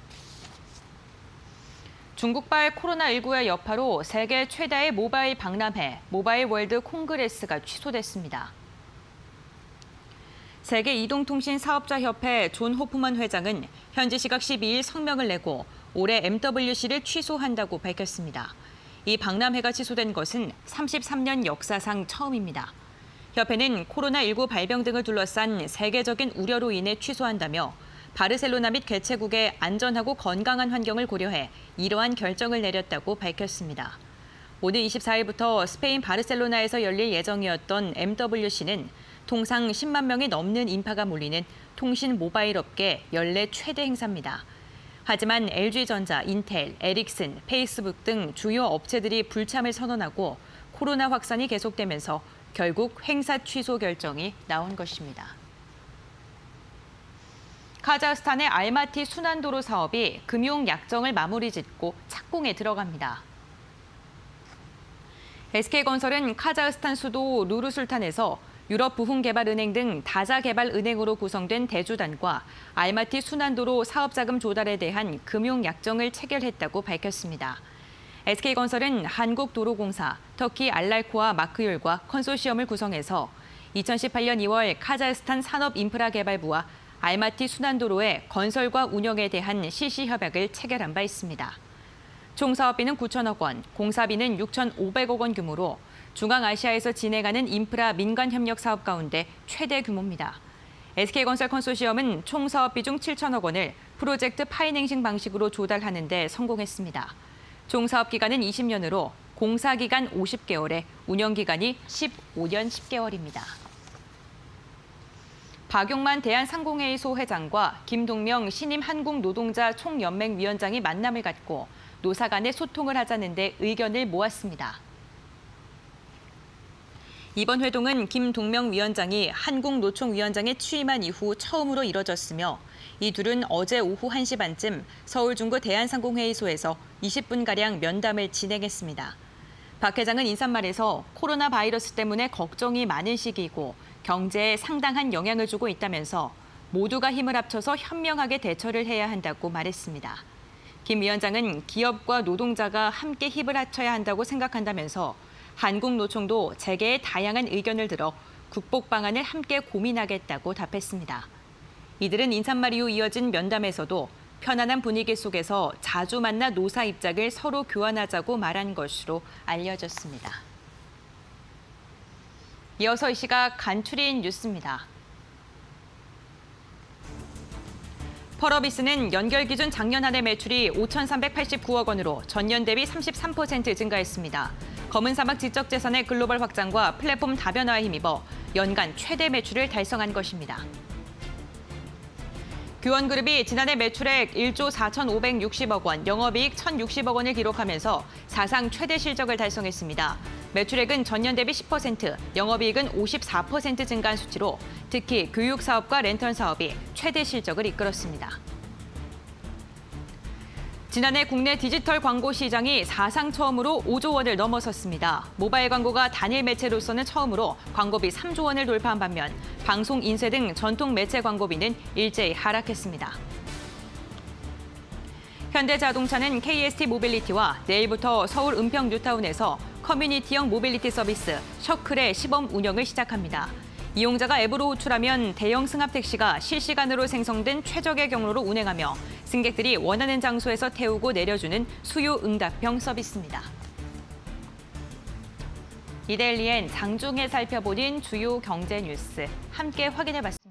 중국발 코로나19의 여파로 세계 최다의 모바일 박람회 모바일 월드 콩그레스가 취소됐습니다. 세계 이동통신 사업자협회 존 호프먼 회장은 현지 시각 12일 성명을 내고 올해 MWC를 취소한다고 밝혔습니다. 이 박람회가 취소된 것은 33년 역사상 처음입니다. 협회는 코로나19 발병 등을 둘러싼 세계적인 우려로 인해 취소한다며 바르셀로나 및 개최국의 안전하고 건강한 환경을 고려해 이러한 결정을 내렸다고 밝혔습니다. 오늘 24일부터 스페인 바르셀로나에서 열릴 예정이었던 MWC는 통상 10만 명이 넘는 인파가 몰리는 통신 모바일 업계 연례 최대 행사입니다. 하지만 LG전자, 인텔, 에릭슨, 페이스북 등 주요 업체들이 불참을 선언하고 코로나 확산이 계속되면서 결국 행사 취소 결정이 나온 것입니다. 카자흐스탄의 알마티 순환도로 사업이 금융 약정을 마무리 짓고 착공에 들어갑니다. SK건설은 카자흐스탄 수도 누르술탄에서 유럽부흥개발은행 등 다자개발은행으로 구성된 대주단과 알마티 순환도로 사업자금 조달에 대한 금융 약정을 체결했다고 밝혔습니다. SK건설은 한국도로공사, 터키 알랄코아 마크율과 컨소시엄을 구성해서 2018년 2월 카자흐스탄 산업인프라개발부와 알마티 순환도로의 건설과 운영에 대한 실시협약을 체결한 바 있습니다. 총 사업비는 9천억 원, 공사비는 6,500억 원 규모로 중앙아시아에서 진행하는 인프라 민간협력 사업 가운데 최대 규모입니다. SK건설 컨소시엄은 총 사업비 중 7천억 원을 프로젝트 파이낸싱 방식으로 조달하는 데 성공했습니다. 총 사업 기간은 20년으로 공사 기간 50개월에 운영 기간이 15년 10개월입니다. 박용만 대한상공회의소 회장과 김동명 신임 한국노동자 총연맹위원장이 만남을 갖고 노사 간의 소통을 하자는 데 의견을 모았습니다. 이번 회동은 김동명 위원장이 한국노총위원장에 취임한 이후 처음으로 이뤄졌으며 이 둘은 어제 오후 1시 반쯤 서울 중구 대한상공회의소에서 20분가량 면담을 진행했습니다. 박 회장은 인사말에서 코로나 바이러스 때문에 걱정이 많은 시기이고 경제에 상당한 영향을 주고 있다면서 모두가 힘을 합쳐서 현명하게 대처를 해야 한다고 말했습니다. 김 위원장은 기업과 노동자가 함께 힘을 합쳐야 한다고 생각한다면서 한국노총도 재계의 다양한 의견을 들어 극복 방안을 함께 고민하겠다고 답했습니다. 이들은 인사말 이후 이어진 면담에서도 편안한 분위기 속에서 자주 만나 노사 입장을 서로 교환하자고 말한 것으로 알려졌습니다. 이어서 이 시각 간추린 뉴스입니다. 펄어비스는 연결 기준 작년 한 해 매출이 5,389억 원으로 전년 대비 33% 증가했습니다. 검은 사막 지적 재산의 글로벌 확장과 플랫폼 다변화에 힘입어 연간 최대 매출을 달성한 것입니다. 규원그룹이 지난해 매출액 1조 4,560억 원, 영업이익 1,060억 원을 기록하면서 사상 최대 실적을 달성했습니다. 매출액은 전년 대비 10%, 영업이익은 54% 증가한 수치로 특히 교육 사업과 렌털 사업이 최대 실적을 이끌었습니다. 지난해 국내 디지털 광고 시장이 사상 처음으로 5조 원을 넘어섰습니다. 모바일 광고가 단일 매체로서는 처음으로 광고비 3조 원을 돌파한 반면 방송, 인쇄 등 전통 매체 광고비는 일제히 하락했습니다. 현대자동차는 KST 모빌리티와 내일부터 서울 은평 뉴타운에서 커뮤니티형 모빌리티 서비스 셔클의 시범 운영을 시작합니다. 이용자가 앱으로 호출하면 대형 승합 택시가 실시간으로 생성된 최적의 경로로 운행하며 승객들이 원하는 장소에서 태우고 내려주는 수요 응답형 서비스입니다. 이데일리엔 장중에 살펴보는 주요 경제 뉴스 함께 확인해봤습니다.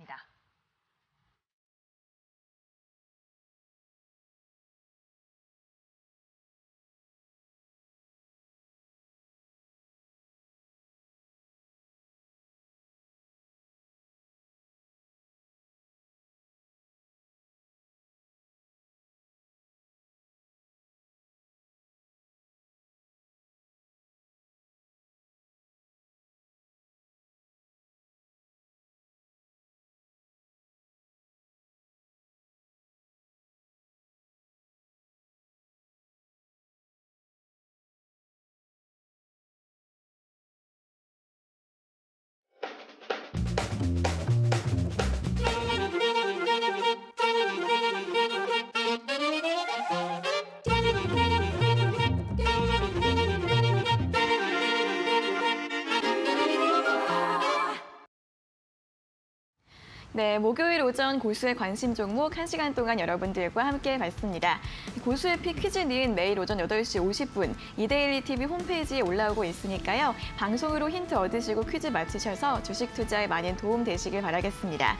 네, 목요일 오전 고수의 관심 종목 1시간 동안 여러분들과 함께 봤습니다. 고수의 픽 퀴즈는 매일 오전 8시 50분 이데일리 TV 홈페이지에 올라오고 있으니까요. 방송으로 힌트 얻으시고 퀴즈 맞히셔서 주식 투자에 많은 도움 되시길 바라겠습니다.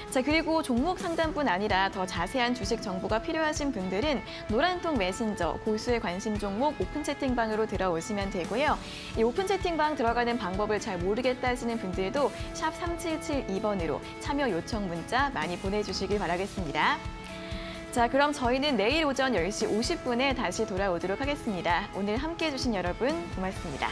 자, 그리고 종목 상담뿐 아니라 더 자세한 주식 정보가 필요하신 분들은 노란통 메신저 고수의 관심 종목 오픈 채팅방으로 들어오시면 되고요. 이 오픈 채팅방 들어가는 방법을 잘 모르겠다 하시는 분들도 샵 3772번으로 참여 요청 문자 많이 보내주시길 바라겠습니다. 자, 그럼 저희는 내일 오전 10시 50분에 다시 돌아오도록 하겠습니다. 오늘 함께해 주신 여러분 고맙습니다.